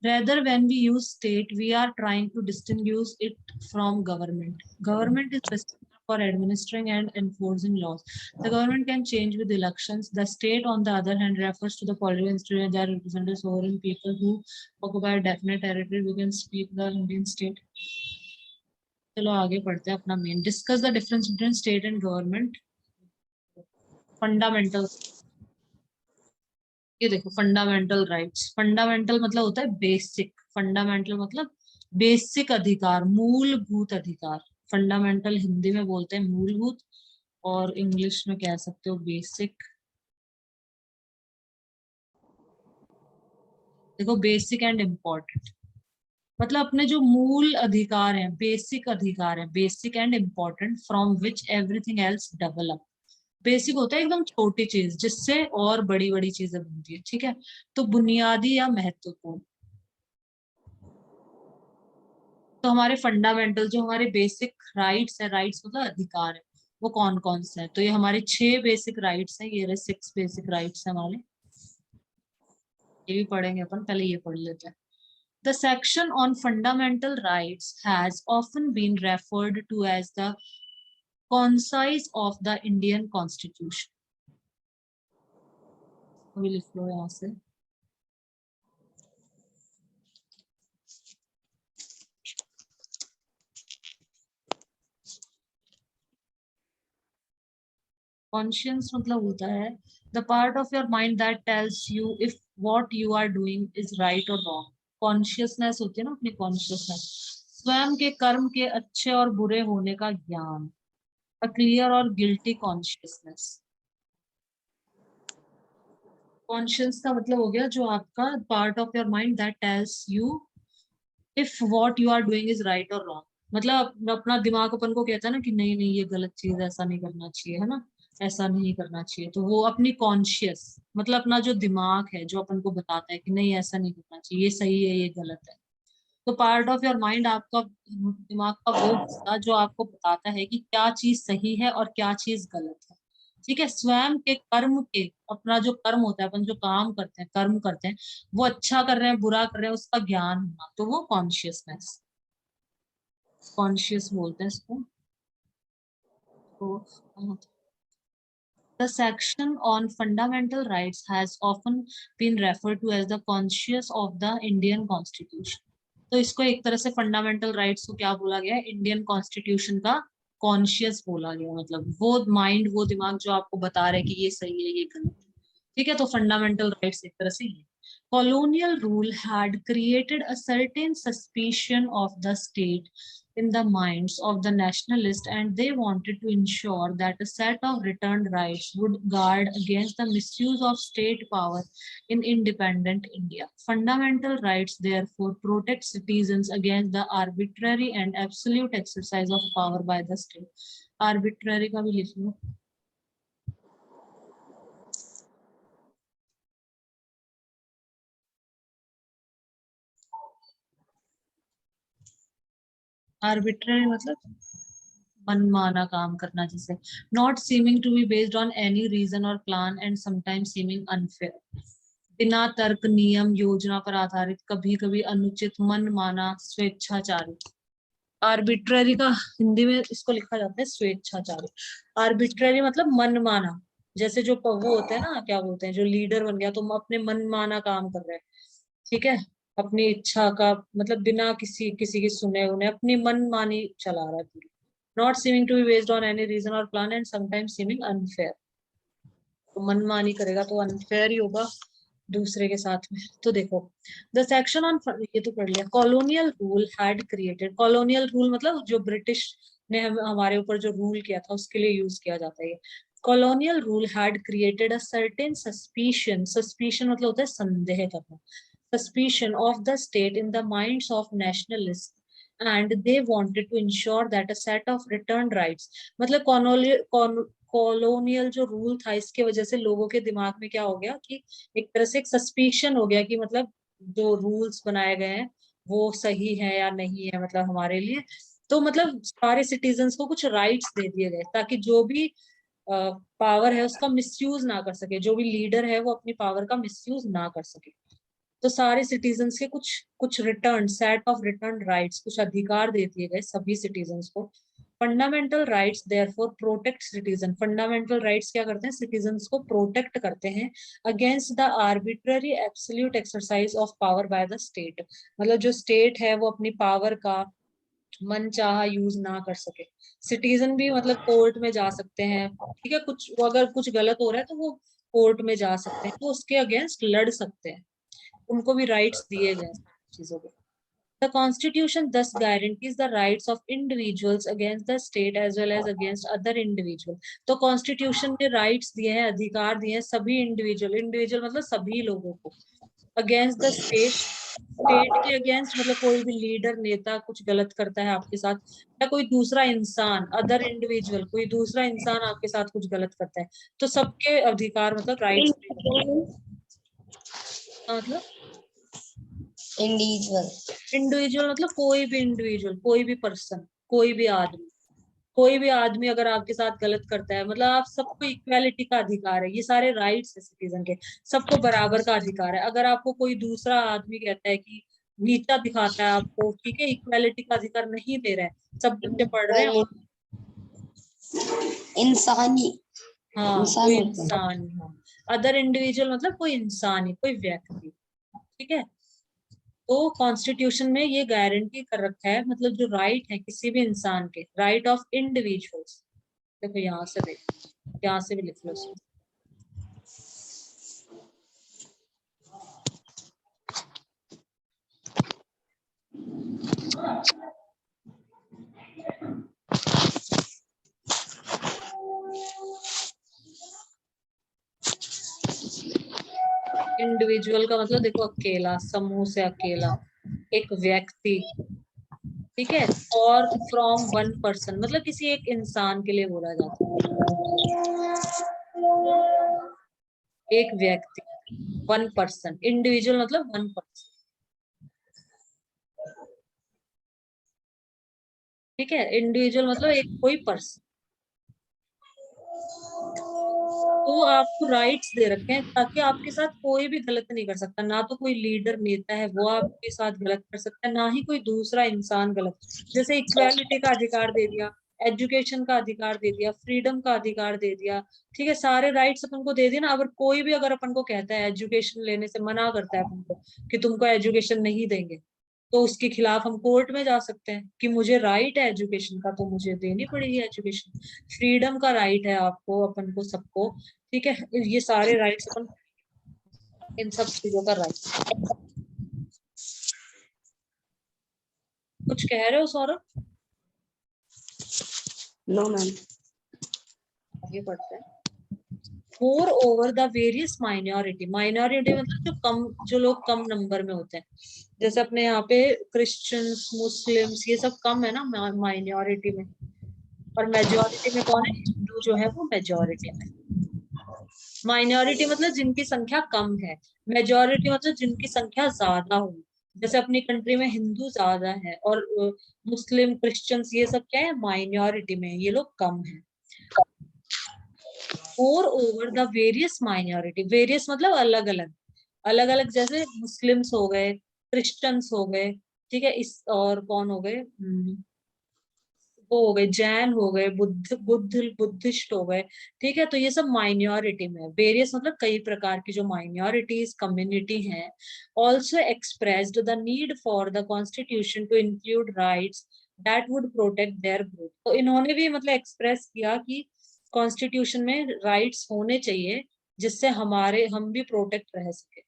Rather, when we use state, we are trying to distinguish it from government. Government is responsible for administering and enforcing laws. The government can change with elections. The state, on the other hand, refers to the political institutions that represent the sovereign people who occupy a definite territory. We can speak the Indian state. चलो आगे पढ़ते हैं अपना main. Discuss the difference between state and government. Fundamental, ये देखो fundamental rights. Fundamental मतलब होता है बेसिक, फंडामेंटल मतलब बेसिक अधिकार, मूलभूत अधिकार। फंडामेंटल हिंदी में बोलते हैं मूलभूत, और इंग्लिश में कह सकते हो बेसिक। देखो बेसिक एंड इम्पोर्टेंट मतलब अपने जो मूल अधिकार हैं, बेसिक अधिकार हैं, basic and important, from which everything else develop. Basic होता है एकदम छोटी चीज जिससे और बड़ी बड़ी चीजें बनती है, ठीक है। तो बुनियादी या महत्वपूर्ण। तो हमारे फंडामेंटल जो हमारे बेसिक राइट्स है, राइट्स मतलब अधिकार है, वो कौन कौन से हैं? तो ये हमारे 6 बेसिक राइट्स हैं, ये रहे 6 बेसिक राइट्स हैं हमारे। ये भी पढ़ेंगे अपन, पहले ये पढ़ लेते हैं। The section on fundamental rights has often been referred to as the concise of the Indian Constitution. अभी लिख लो यहाँ से। कॉन्शियस मतलब होता है the part of your mind that tells you if what you are doing is right और wrong. Consciousness होती है ना अपनी, कॉन्शियसनेस स्वयं के कर्म के अच्छे और बुरे होने का ज्ञान, अ क्लियर और गिल्टी कॉन्शियसनेस। कॉन्शियस का मतलब हो गया जो आपका part of your mind that tells you if what you are doing is right और रॉन्ग। मतलब अपना दिमाग अपन को कहता है ना कि नहीं नहीं ये गलत चीज है, ऐसा नहीं करना चाहिए, है ना, ऐसा नहीं करना चाहिए। तो वो अपनी कॉन्शियस मतलब अपना जो दिमाग है जो अपन को बताता है कि नहीं ऐसा नहीं करना चाहिए, ये सही है ये गलत है। तो पार्ट ऑफ योर माइंड आपका दिमाग का वो हिस्सा जो आपको बताता है कि क्या चीज सही है और क्या चीज गलत है, ठीक है। स्वयं के कर्म के, अपना जो कर्म होता है, अपन जो काम करते हैं, कर्म करते हैं, वो अच्छा कर रहे हैं बुरा कर रहे हैं उसका ज्ञान होना, तो वो कॉन्शियसनेस, कॉन्शियस बोलते हैं इसको। तो the section on fundamental rights has often been referred to as the conscience of the Indian Constitution. तो इसको एक तरह से फंडामेंटल राइट्स को क्या बोला गया है, इंडियन कॉन्स्टिट्यूशन का कॉन्शियस बोला गया। मतलब वो माइंड, वो दिमाग जो आपको बता रहे कि ये सही है ये गलत है, ठीक है। तो फंडामेंटल राइट्स एक तरह से ये। Colonial rule had created a certain suspicion of the state in the minds of the nationalists, and they wanted to ensure that a set of returned rights would guard against the misuse of state power in independent India. Fundamental rights therefore protect citizens against the arbitrary and absolute exercise of power by the state. Arbitrary का भी लिख लो। Arbitrary मतलब मनमाना काम करना, जैसे not seeming to be based on any reason और plan and sometimes seeming unfair. बिना तर्क, नियम, योजना पर आधारित, कभी कभी अनुचित, मनमाना, स्वेच्छाचारी। आर्बिट्ररी का हिंदी में इसको लिखा जाता है स्वेच्छाचारी। आर्बिट्ररी मतलब मनमाना, जैसे जो वो होते हैं ना, क्या बोलते हैं, जो लीडर बन गया तो अपने मनमाना काम कर रहे हैं, ठीक है, अपनी इच्छा का मतलब बिना किसी किसी की सुने उन्हें अपनी मनमानी चला रहा है पूरी। Not seeming to be based on any reason और plan and sometimes seeming unfair. तो मनमानी करेगा तो अनफेयर ही होगा दूसरे के साथ में। तो देखो द सेक्शन ऑन, ये तो पढ़ लिया। Colonial rule had created, colonial rule मतलब जो ब्रिटिश ने हमारे ऊपर जो रूल किया था उसके लिए यूज किया जाता है। Colonial rule had created a certain suspicion, suspicion मतलब होता है संदेह करना, suspicion of the state in the minds of nationalists, and they wanted to ensure that a set of returned rights, मतलब कॉलोनियल जो रूल था इसके वजह से लोगों के दिमाग में क्या हो गया कि एक तरह से एक सस्पिशन हो गया कि मतलब जो रूल्स बनाए गए हैं वो सही है या नहीं है मतलब हमारे लिए। तो मतलब सारे सिटीजन्स को कुछ राइट्स दे दिए गए ताकि जो भी पावर है उसका मिसयूज ना कर सके, जो भी लीडर है वो अपनी पावर का मिसयूज ना कर सके। तो सारे सिटीजन्स के कुछ कुछ return set of return rights, कुछ अधिकार दे दिए गए सभी सिटीजन्स को। Fundamental rights therefore protect citizen, fundamental rights क्या करते हैं, सिटीजन्स को प्रोटेक्ट करते हैं against the arbitrary absolute exercise of power by the state, मतलब जो स्टेट है वो अपनी पावर का मन चाहा यूज ना कर सके। सिटीजन भी मतलब कोर्ट में जा सकते हैं, ठीक है, कुछ अगर कुछ गलत हो रहा है तो वो कोर्ट में जा सकते हैं, तो उसके अगेंस्ट लड़ सकते हैं, उनको भी राइट्स दिए गए हैं चीजों के। The Constitution thus guarantees the rights of individuals against the state as well as against other individual। तो Constitution ने rights दिए हैं, अधिकार दिए हैं सभी इंडिविजुअल, इंडिविजुअल मतलब सभी लोगों को, अगेंस्ट द स्टेट, स्टेट के अगेंस्ट मतलब कोई भी लीडर नेता कुछ गलत करता है आपके साथ, या कोई दूसरा इंसान अदर इंडिविजुअल कोई दूसरा इंसान आपके साथ कुछ गलत करता है, तो सबके अधिकार मतलब राइट्स मतलब इंडिविजुअल, इंडिविजुअल मतलब कोई भी इंडिविजुअल, कोई भी पर्सन, कोई भी आदमी, कोई भी आदमी अगर आपके साथ गलत करता है मतलब आप सबको इक्वालिटी का अधिकार है, ये सारे राइट्स है सिटीजन के, सबको बराबर का अधिकार है। अगर आपको कोई दूसरा आदमी कहता है कि नीचा दिखाता है आपको, ठीक है, इक्वालिटी का अधिकार नहीं दे रहा है, सब बच्चे पढ़ रहे हैं, इंसानी, हाँ इंसान कोई होता है। इंसान, हाँ अदर इंडिविजुअल मतलब कोई इंसान ही, कोई व्यक्ति, ठीक है। तो कॉन्स्टिट्यूशन में ये गारंटी कर रखा है मतलब जो राइट है किसी भी इंसान के, राइट ऑफ इंडिविजुअल्स, देखो यहाँ से देख, यहाँ से भी लिख लो इसको। इंडिविजुअल का मतलब देखो अकेला, समूह से अकेला, एक व्यक्ति, ठीक है, और फ्रॉम वन पर्सन मतलब किसी एक इंसान के लिए बोला जाता है, एक व्यक्ति, वन पर्सन, इंडिविजुअल मतलब वन पर्सन, ठीक है, इंडिविजुअल मतलब एक कोई पर्सन। तो आपको राइट्स दे रखे हैं ताकि आपके साथ कोई भी गलत नहीं कर सकता, ना तो कोई लीडर नेता है वो आपके साथ गलत कर सकता है, ना ही कोई दूसरा इंसान गलत। जैसे इक्वालिटी का अधिकार दे दिया, एजुकेशन का अधिकार दे दिया, फ्रीडम का अधिकार दे दिया, ठीक है, सारे राइट्स अपन को दे दिए ना। अगर कोई भी अगर अपन को कहता है एजुकेशन लेने से मना करता है अपन को कि तुमको एजुकेशन नहीं देंगे, तो उसके खिलाफ हम कोर्ट में जा सकते हैं कि मुझे राइट है एजुकेशन का तो मुझे देनी पड़ेगी एजुकेशन। फ्रीडम का राइट है आपको, अपन को सबको, ठीक है, ये सारे राइट्स अपन, इन सब चीजों का राइट। कुछ कह रहे हो सौरभ? No ma'am. आगे बढ़ते हैं। More over the various minority, minority मतलब जो कम, जो लोग कम नंबर में होते हैं, जैसे अपने यहाँ पे क्रिश्चियंस, मुस्लिम्स, ये सब कम है ना माइनॉरिटी में, और मेजोरिटी में कौन है, हिंदू जो है वो मेजोरिटी में। माइनॉरिटी मतलब जिनकी संख्या कम है, मेजोरिटी मतलब जिनकी संख्या ज्यादा हो। जैसे अपनी कंट्री में हिंदू ज्यादा है और मुस्लिम, क्रिश्चियंस ये सब क्या है, माइनॉरिटी में, ये लोग कम है। और over the various minority, various मतलब अलग अलग, अलग अलग, जैसे मुस्लिम्स हो गए, क्रिश्चियंस हो गए, ठीक है, इस और कौन हो गए, वो हो गए जैन हो गए, बुद्धिस्ट हो गए, ठीक है, तो ये सब माइनॉरिटी में है। वेरियस मतलब कई प्रकार की जो माइनॉरिटीज कम्युनिटी हैं, also expressed the need for the constitution to include rights that would protect their group. तो इन्होंने भी मतलब एक्सप्रेस किया कि कॉन्स्टिट्यूशन में राइट्स होने चाहिए जिससे हमारे, हम भी प्रोटेक्ट रह सके,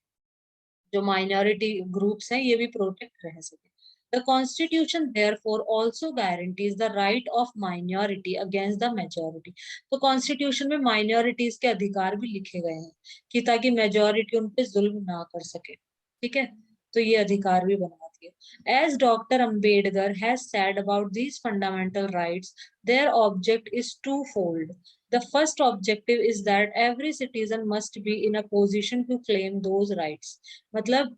जो माइनॉरिटी ग्रुप्स हैं ये भी प्रोटेक्ट रह सके। The Constitution therefore also guarantees the right of minority against the majority। तो कॉन्स्टिट्यूशन में माइनॉरिटीज के अधिकार भी लिखे गए हैं कि ताकि मेजोरिटी उन पे जुल्म ना कर सके, ठीक है, तो ये अधिकार भी बना दिए। देखिए, as Dr. Ambedkar has said about these fundamental rights, their object is twofold. The first objective is that every citizen must be in a position to claim those rights. मतलब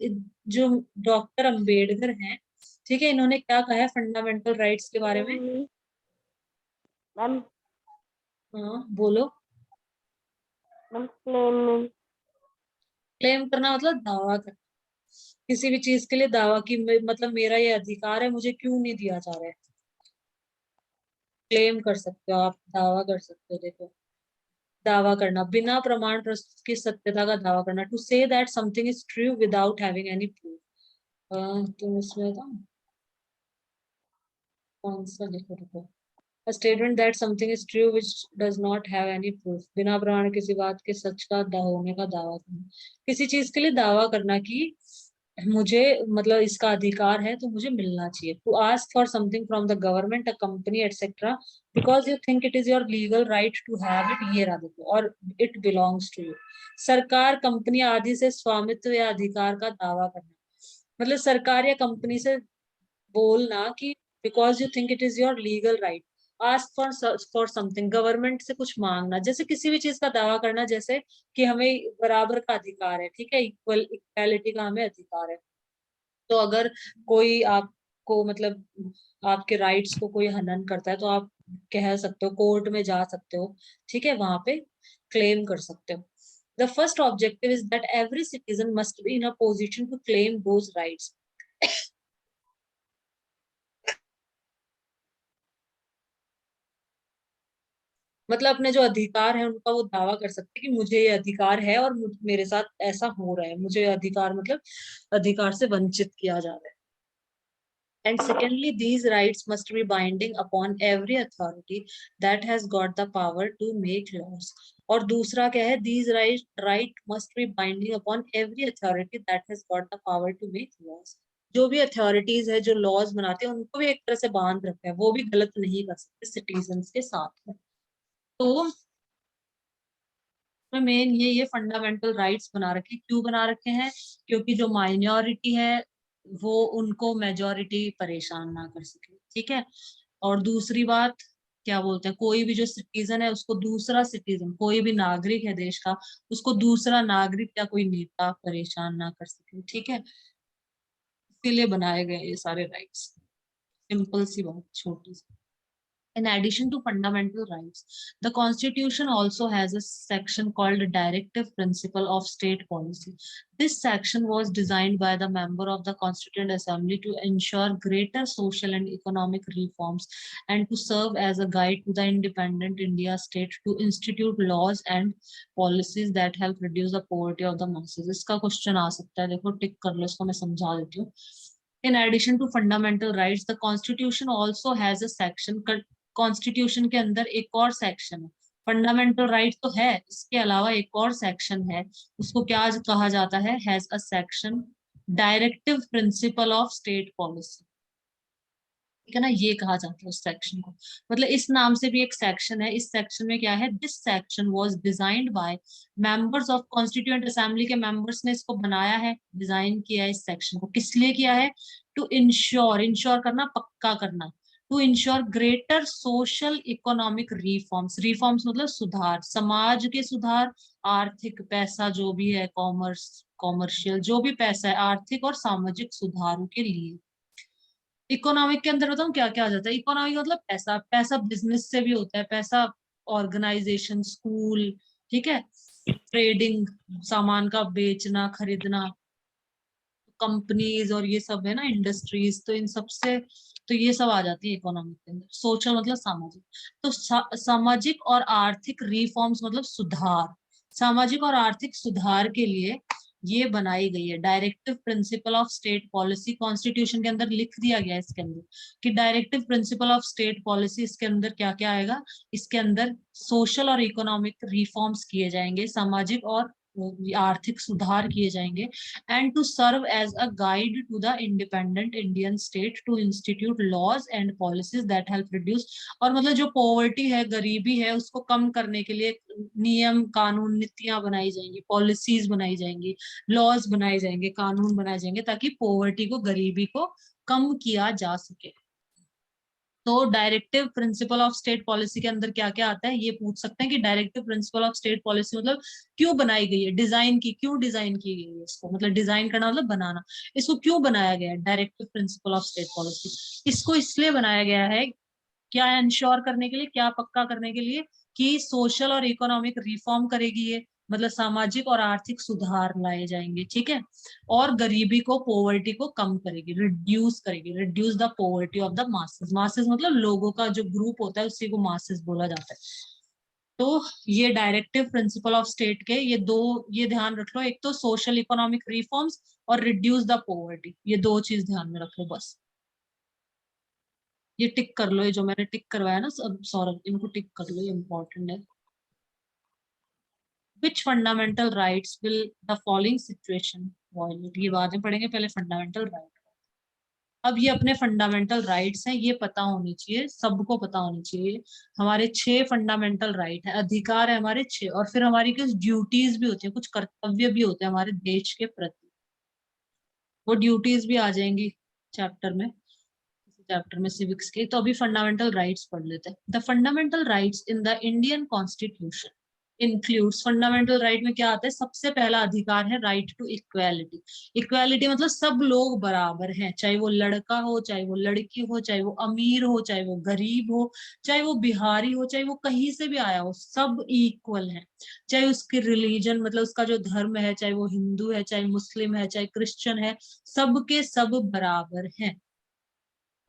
जो डॉक्टर अंबेडकर हैं, ठीक है, इन्होंने क्या कहा है फंडामेंटल राइट्स के बारे में? मैम हाँ बोलो। क्लेम क्लेम करना मतलब दावा करना, किसी भी चीज के लिए दावा की मतलब मेरा ये अधिकार है, मुझे क्यों नहीं दिया जा रहा है, क्लेम कर सकते हो आप, दावा कर सकते हो। देखो, दावा करना, बिना प्रमाण प्रस्तुत की सत्यता का दावा करना, to say that something is true without having any proof. तुम इसमें था कौन सा लिखो, रुको। A statement that something is true which does not have any proof, बिना प्रमाण किसी बात के सच का होने का दावा करना, किसी चीज के लिए दावा करना कि मुझे मतलब इसका अधिकार है तो मुझे मिलना चाहिए। To ask for something from the government, a company etcetera, because you think it is your legal right to have it, ये रहा देखो, और इट बिलोंग्स टू यू। सरकार, कंपनी आदि से स्वामित्व या अधिकार का दावा करना, मतलब सरकार या कंपनी से बोलना कि because you think it is your legal right. Ask for something, government से कुछ मांगना, जैसे किसी भी चीज का दावा करना, जैसे कि हमें बराबर का अधिकार है, ठीक है, इक्वालिटी का हमें अधिकार है। तो अगर कोई आपको मतलब आपके राइट्स को कोई हनन करता है तो आप कह सकते हो, कोर्ट में जा सकते हो, ठीक है, वहां पे क्लेम कर सकते हो। The first objective is that every citizen must be in a position to claim those rights. मतलब अपने जो अधिकार है उनका वो दावा कर सकते हैं कि मुझे ये अधिकार है और मेरे साथ ऐसा हो रहा है, मुझे अधिकार मतलब अधिकार से वंचित किया जा रहा है। And secondly, these rights must be binding upon every authority that has got the power to make laws. और दूसरा क्या है, these right must be binding upon every authority that has got the power to make laws. जो भी authorities है जो laws बनाते हैं उनको भी एक तरह से बांध रखा है, वो भी गलत नहीं कर सकते सिटीजन्स के साथ में। तो मेन ये फंडामेंटल राइट्स बना रखे, क्यों बना रखे हैं? क्योंकि जो माइनॉरिटी है वो उनको मेजोरिटी परेशान ना कर सके, ठीक है। और दूसरी बात क्या बोलते हैं, कोई भी जो सिटीजन है उसको दूसरा सिटीजन, कोई भी नागरिक है देश का, उसको दूसरा नागरिक या कोई नेता परेशान ना कर सके, ठीक है। इसीलिए बनाए गए ये सारे राइट्स। सिंपल सी बात, छोटी सी। In addition to fundamental rights, the Constitution also has a section called Directive Principle of State Policy. This section was designed by the member of the Constituent Assembly to ensure greater social and economic reforms and to serve as a guide to the independent India state to institute laws and policies that help reduce the poverty of the masses. इसका question आ सकता है, देखो टिक कर लो, इसको मैं समझा देती हूँ। In addition to fundamental rights, the Constitution also has a section, constitution के अंदर एक और सेक्शन है, फंडामेंटल राइट तो है, इसके अलावा एक और सेक्शन है, उसको क्या कहा जाता है, has a section directive principle of state policy, ठीक है ना, ये कहा जाता है उस सेक्शन को। मतलब इस नाम से भी एक सेक्शन है, इस सेक्शन में क्या है, this section was designed by members of constituent assembly के मेंबर्स ने इसको बनाया है, डिजाइन किया है इस सेक्शन को, किस लिए किया है, टू इंश्योर करना, पक्का करना, to ensure greater social economic reforms मतलब सुधार, समाज के सुधार, आर्थिक पैसा जो भी है, कॉमर्शियल जो भी पैसा है, आर्थिक और सामाजिक सुधारों के लिए। इकोनॉमिक के अंदर बताऊं क्या क्या आ जाता है, इकोनॉमिक मतलब पैसा, पैसा बिजनेस से भी होता है, पैसा ऑर्गेनाइजेशन, स्कूल, ठीक है, ट्रेडिंग, सामान का बेचना खरीदना, कंपनीज और ये सब है ना, इंडस्ट्रीज, तो इन सब से तो ये सब आ जाती है इकोनॉमिक के अंदर। सोशल मतलब सामाजिक, तो सामाजिक और आर्थिक रिफॉर्म्स मतलब सुधार, सामाजिक और आर्थिक सुधार के लिए ये बनाई गई है directive principle of state policy. Constitution के अंदर लिख दिया गया है इसके अंदर कि directive principle of state policy, इसके अंदर क्या क्या आएगा, इसके अंदर सोशल और इकोनॉमिक रिफॉर्म्स किए जाएंगे, सामाजिक और आर्थिक सुधार किए जाएंगे, and to serve as a guide to the independent Indian state to institute laws and policies that help reduce. और मतलब जो पॉवर्टी है, गरीबी है, उसको कम करने के लिए नियम कानून नीतियां बनाई जाएंगी, पॉलिसीज बनाई जाएंगी, लॉज बनाए जाएंगे, कानून बनाए जाएंगे, ताकि पॉवर्टी को, गरीबी को कम किया जा सके। तो directive principle of state policy के अंदर क्या क्या आता है, ये पूछ सकते हैं कि directive principle of state policy मतलब क्यों बनाई गई है, डिजाइन की, क्यों डिजाइन की गई है इसको, मतलब डिजाइन करना मतलब बनाना, इसको क्यों बनाया गया है directive principle of state policy. इसको इसलिए बनाया गया है, क्या इंश्योर करने के लिए, क्या पक्का करने के लिए, कि सोशल और इकोनॉमिक रिफॉर्म करेगी ये, मतलब सामाजिक और आर्थिक सुधार लाए जाएंगे, ठीक है, और गरीबी को, पोवर्टी को कम करेगी, रिड्यूस करेगी, reduce the poverty of the masses. Masses मतलब लोगों का जो ग्रुप होता है उसी को मासेस बोला जाता है। तो ये डायरेक्टिव प्रिंसिपल ऑफ स्टेट के ये दो, ये ध्यान रख लो, एक तो सोशल इकोनॉमिक रिफॉर्म्स और रिड्यूस द पोवर्टी, ये दो चीज ध्यान में रख लो बस। ये टिक कर लो, ये जो मैंने टिक करवाया ना सब सौरभ, इनको टिक कर लो, ये इंपॉर्टेंट है। Which fundamental rights will the following situation violate? ये बाद में पढ़ेंगे, पहले फंडामेंटल राइट। अब ये अपने फंडामेंटल राइट्स हैं, ये पता होनी चाहिए, सबको पता होनी चाहिए। हमारे 6 फंडामेंटल राइट है, अधिकार है हमारे 6, और फिर हमारी कुछ ड्यूटीज भी होती है, कुछ कर्तव्य भी होते हैं हमारे देश के प्रति। वो ड्यूटीज भी आ जाएंगी चैप्टर में, चैप्टर में सिविक्स के। तो अभी फंडामेंटल राइट्स पढ़ लेते हैं। The fundamental rights in the Indian constitution includes, fundamental right में क्या आता है, सबसे पहला अधिकार है राइट टू इक्वालिटी। इक्वालिटी मतलब सब लोग बराबर हैं, चाहे वो लड़का हो, चाहे वो लड़की हो, चाहे वो अमीर हो, चाहे वो गरीब हो, चाहे वो बिहारी हो, चाहे वो कहीं से भी आया हो, सब इक्वल है। चाहे उसकी रिलीजन मतलब उसका जो धर्म है, चाहे वो हिंदू है, चाहे मुस्लिम है, चाहे क्रिश्चियन है, सबके सब बराबर हैं।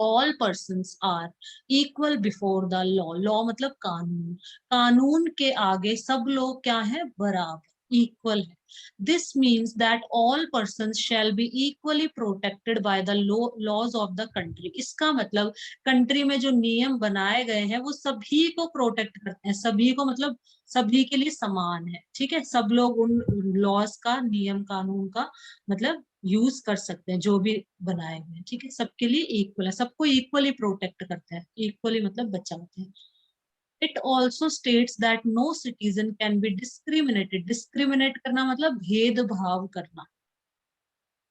All persons are equal before the law. Law मतलब कानून, कानून के आगे सब लोग क्या है, बराबर, इक्वल है। This means that all persons shall be equally protected by the laws of the country. इसका मतलब कंट्री में जो नियम बनाए गए हैं वो सभी को प्रोटेक्ट करते हैं, सभी को मतलब सभी के लिए समान है, ठीक है, सब लोग उन लॉज का, नियम कानून का मतलब यूज कर सकते हैं जो भी बनाए हुए हैं, ठीक है, सबके लिए इक्वल है, सबको इक्वली प्रोटेक्ट करते हैं, इक्वली मतलब बचाते हैं। It also states that no citizen can be discriminated. Discriminate करना मतलब भेदभाव करना,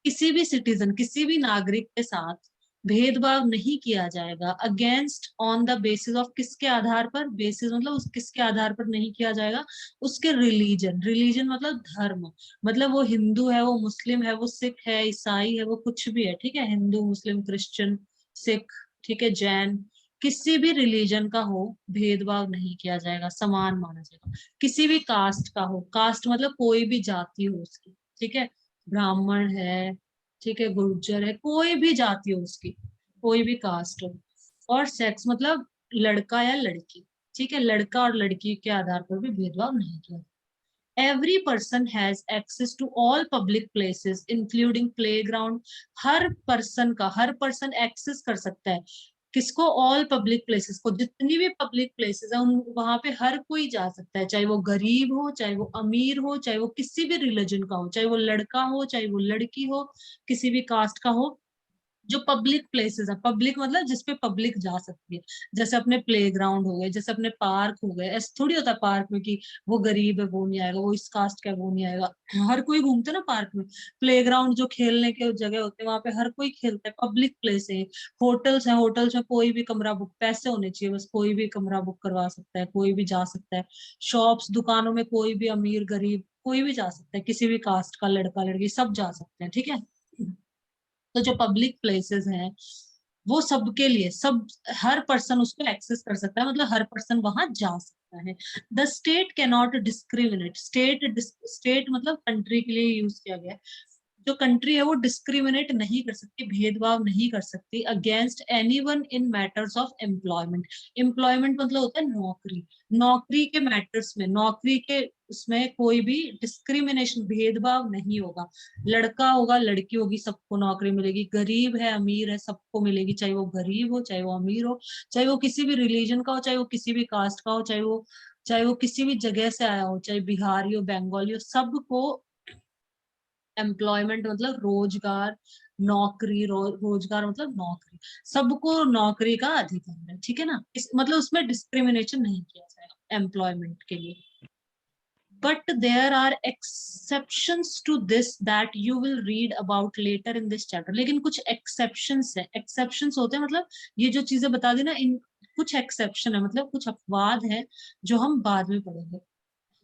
किसी भी सिटीजन, किसी भी नागरिक के साथ भेदभाव नहीं किया जाएगा। Against on the basis of, किसके आधार पर, बेसिस मतलब उस किसके आधार पर नहीं किया जाएगा, उसके रिलीजन, रिलीजन मतलब धर्म, मतलब वो हिंदू है, वो मुस्लिम है, वो सिख है, ईसाई है, वो कुछ भी है, ठीक है, हिंदू मुस्लिम क्रिश्चियन सिख, ठीक है, जैन, किसी भी रिलीजन का हो, भेदभाव नहीं किया जाएगा, समान माना जाएगा। किसी भी कास्ट का हो, कास्ट मतलब कोई भी जाति हो उसकी, ठीक है, ब्राह्मण है, ठीक है, गुर्जर है, कोई भी जाति हो उसकी, कोई भी कास्ट हो। और सेक्स मतलब लड़का या लड़की, ठीक है, लड़का और लड़की के आधार पर भी भेदभाव नहीं किया। Every person has access to all public places including playground. हर पर्सन का, हर पर्सन एक्सेस कर सकता है किसको, ऑल पब्लिक प्लेसेस को, जितनी भी पब्लिक प्लेसेस है उन वहां पे हर कोई जा सकता है, चाहे वो गरीब हो, चाहे वो अमीर हो, चाहे वो किसी भी रिलीजन का हो, चाहे वो लड़का हो, चाहे वो लड़की हो, किसी भी कास्ट का हो। जो पब्लिक प्लेसेस है, पब्लिक मतलब जिसपे पब्लिक जा सकती है, जैसे अपने प्ले ग्राउंड हो गए, जैसे अपने पार्क हो गए। ऐसे थोड़ी होता है पार्क में कि वो गरीब है वो नहीं आएगा, वो इस कास्ट का है वो नहीं आएगा, हर कोई घूमते ना पार्क में। प्ले ग्राउंड जो खेलने के जगह होते हैं वहां पे हर कोई खेलता है, पब्लिक प्लेस है। होटल्स है, होटल्स में कोई भी कमरा बुक, पैसे होने चाहिए बस, कोई भी कमरा बुक करवा सकता है, कोई भी जा सकता है। शॉप्स, दुकानों में कोई भी अमीर गरीब कोई भी जा सकता है, किसी भी कास्ट का लड़का लड़की सब जा सकते हैं, ठीक है। तो जो पब्लिक प्लेसेस हैं वो सबके लिए, सब हर पर्सन उसको एक्सेस कर सकता है, मतलब हर पर्सन वहां जा सकता है। The state can not discriminate. State मतलब कंट्री के लिए यूज किया गया है। जो कंट्री है वो डिस्क्रिमिनेट नहीं कर सकती, भेदभाव नहीं कर सकती against anyone in matters of employment. Employment मतलब होता है नौकरी, नौकरी के मैटर्स में, नौकरी के उसमें कोई भी डिस्क्रिमिनेशन, भेदभाव नहीं होगा। लड़का होगा, लड़की होगी, सबको नौकरी मिलेगी, गरीब है अमीर है सबको मिलेगी, चाहे वो गरीब हो, चाहे वो अमीर हो, चाहे वो किसी भी रिलीजन का हो, चाहे वो किसी भी कास्ट का हो, चाहे वो चाहे वो किसी भी जगह से आया हो, चाहे बिहारी हो, बंगाली हो, सबको एम्प्लॉयमेंट मतलब रोजगार, नौकरी, रोजगार मतलब नौकरी, सबको नौकरी का अधिकार है, ठीक है ना। मतलब उसमें डिस्क्रिमिनेशन नहीं किया जाएगा एम्प्लॉयमेंट के लिए। But there are exceptions to this that you will read about later in this chapter. लेकिन कुछ exceptions है, exceptions होते हैं मतलब ये जो चीजें बता दी ना, इन कुछ exception है, मतलब कुछ अपवाद है जो हम बाद में पढ़ेंगे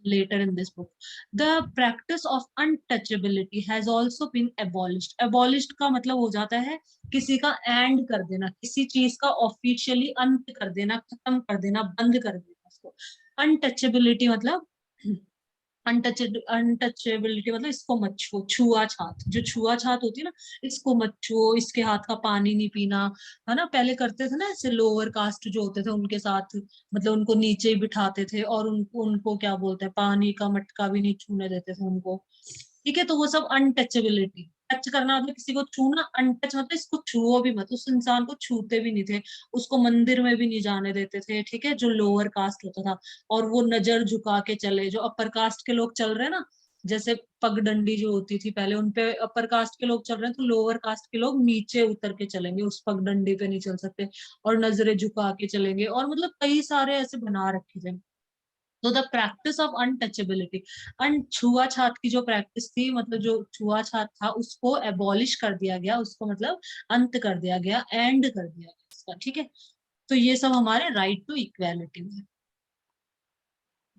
later in this book. The practice of untouchability has also been abolished. Abolished का मतलब हो जाता है किसी का end कर देना, किसी चीज का officially अंत कर देना, खत्म कर देना, बंद कर देना उसको। untouchability मतलब अनटचेबिलिटी मतलब इसको मत छुओ, छुआछात, जो छुआछात होती है ना, इसको मत छुओ, इसके हाथ का पानी नहीं पीना, है ना। पहले करते थे ना ऐसे, लोअर कास्ट जो होते थे उनके साथ, मतलब उनको नीचे ही बिठाते थे और उनको उनको क्या बोलते हैं, पानी का मटका भी नहीं छूने देते थे उनको, ठीक है। तो वो सब अनटचेबिलिटी, टच करना मतलब किसी को छूना, अनटच मतलब इसको छुओ भी मत, उस इंसान को छूते भी नहीं थे, उसको मंदिर में भी नहीं जाने देते थे, ठीक है, जो लोअर कास्ट होता था। और वो नजर झुका के चले, जो अपर कास्ट के लोग चल रहे हैं ना, जैसे पगडंडी जो होती थी पहले, उनपे अपर कास्ट के लोग चल रहे हैं, तो लोअर कास्ट के लोग नीचे उतर के चलेंगे, उस पगडंडी पे नहीं चल सकते, और नजरें झुका के चलेंगे, और मतलब कई सारे ऐसे बना रखे थे। तो द प्रैक्टिस ऑफ अनटचेबिलिटी, छुआछात की जो प्रैक्टिस थी, मतलब जो छुआछात था, उसको एबॉलिश कर दिया गया, उसको मतलब अंत कर दिया गया, एंड कर दिया गया इसका, ठीक है। तो ये सब हमारे राइट टू इक्वेलिटी में।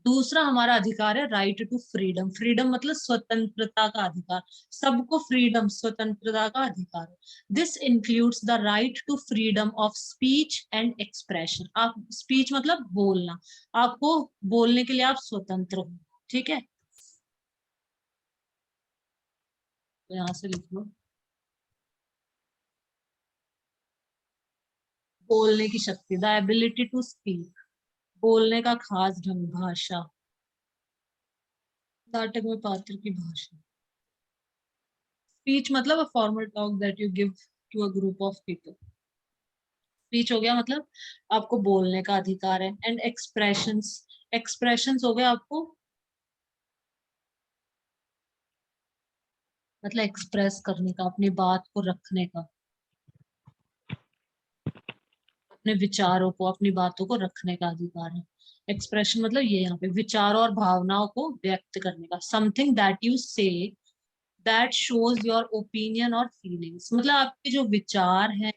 दूसरा हमारा अधिकार है राइट टू फ्रीडम। फ्रीडम मतलब स्वतंत्रता का अधिकार, सबको फ्रीडम, स्वतंत्रता का अधिकार है। This includes the right to freedom of speech and expression. आप स्पीच मतलब बोलना, आपको बोलने के लिए आप स्वतंत्र हो, ठीक है। तो यहाँ से लिख लो, बोलने की शक्ति, द एबिलिटी टू स्पीक, बोलने का खास ढंग, भाषा, नाटक में पात्र की भाषा। स्पीच मतलब a formal talk that you give to a group of people. Speech हो गया मतलब आपको बोलने का अधिकार है। एंड एक्सप्रेशंस, एक्सप्रेशंस हो गया आपको मतलब एक्सप्रेस करने का, अपनी बात को रखने का, अपने विचारों को, अपनी बातों को रखने का अधिकार है। एक्सप्रेशन मतलब ये यहाँ पे विचारों और भावनाओं को व्यक्त करने का। Something that you say that shows your opinion और फीलिंग्स, मतलब आपके जो विचार हैं,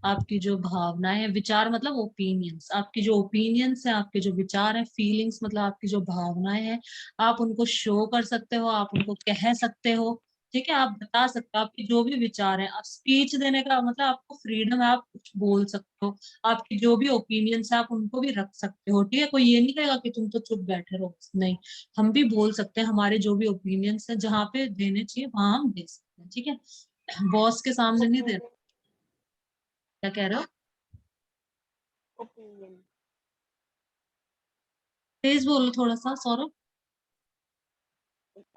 आपकी जो भावनाएं हैं, विचार मतलब ओपिनियंस, आपकी जो ओपिनियंस है, आपके जो विचार है, फीलिंग्स मतलब आपकी जो भावनाएं हैं, आप उनको शो कर सकते हो, आप उनको कह सकते हो, ठीक है, आप बता सकते हो आपके जो भी विचार है। आप स्पीच देने का मतलब आपको फ्रीडम है, आप कुछ बोल सकते हो, आपकी जो भी ओपिनियंस है आप उनको भी रख सकते हो, ठीक है। कोई ये नहीं कहेगा कि तुम तो चुप बैठे रहो, नहीं, हम भी बोल सकते हैं, हमारे जो भी ओपिनियंस है जहाँ पे देने चाहिए वहां हम दे सकते हैं, ठीक है। बॉस के सामने नहीं दे, ओपिनियन, क्या कह रहे हो, ओपिनियन, तेज बोलो थोड़ा सा सौरभ।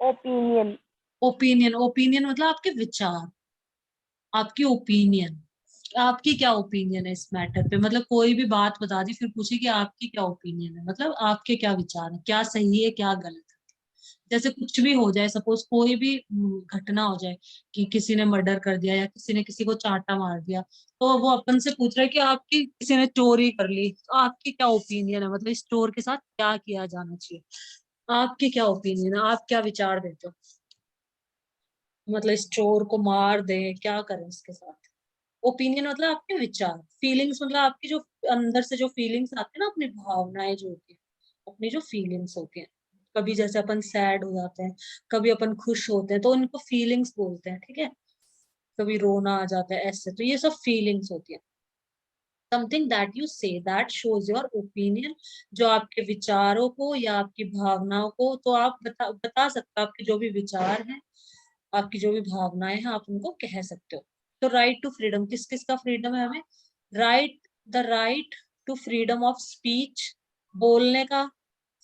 ओपिनियन। ओपिनियन, ओपिनियन मतलब आपके विचार, आपकी ओपिनियन, आपकी क्या ओपिनियन है इस मैटर पे, मतलब कोई भी बात बता दी फिर पूछी कि आपकी क्या ओपिनियन है, मतलब आपके क्या विचार है, क्या सही है क्या गलत है। जैसे कुछ भी हो जाए, सपोज कोई भी घटना हो जाए कि किसी ने मर्डर कर दिया या किसी ने किसी को चांटा मार दिया, तो वो अपन से पूछ रहा है कि आपकी, किसी ने चोरी कर ली, तो आपकी क्या ओपिनियन है, मतलब इस चोर के साथ क्या किया जाना चाहिए, आपकी क्या ओपिनियन है, आप क्या विचार देते हो, मतलब इस चोर को मार दे, क्या करें इसके साथ। ओपिनियन मतलब आपके विचार। फीलिंग्स मतलब आपकी जो अंदर से जो फीलिंग्स आती है ना, अपनी भावनाएं जो होती है, अपनी जो फीलिंग्स होती है, कभी जैसे अपन सैड हो जाते हैं, कभी अपन खुश होते हैं, तो उनको फीलिंग्स बोलते हैं, ठीक है। कभी रोना आ जाता है ऐसे, तो ये सब फीलिंग्स होती है। Something that you say that shows your opinion, जो आपके विचारों को या आपकी भावनाओं को, तो आप बता सकते हो, आपके जो भी विचार हैं, आपकी जो भी भावनाएं हैं, आप उनको कह सकते हो। तो राइट टू फ्रीडम, किस किस का फ्रीडम है हमें, right, the right to freedom of speech, बोलने का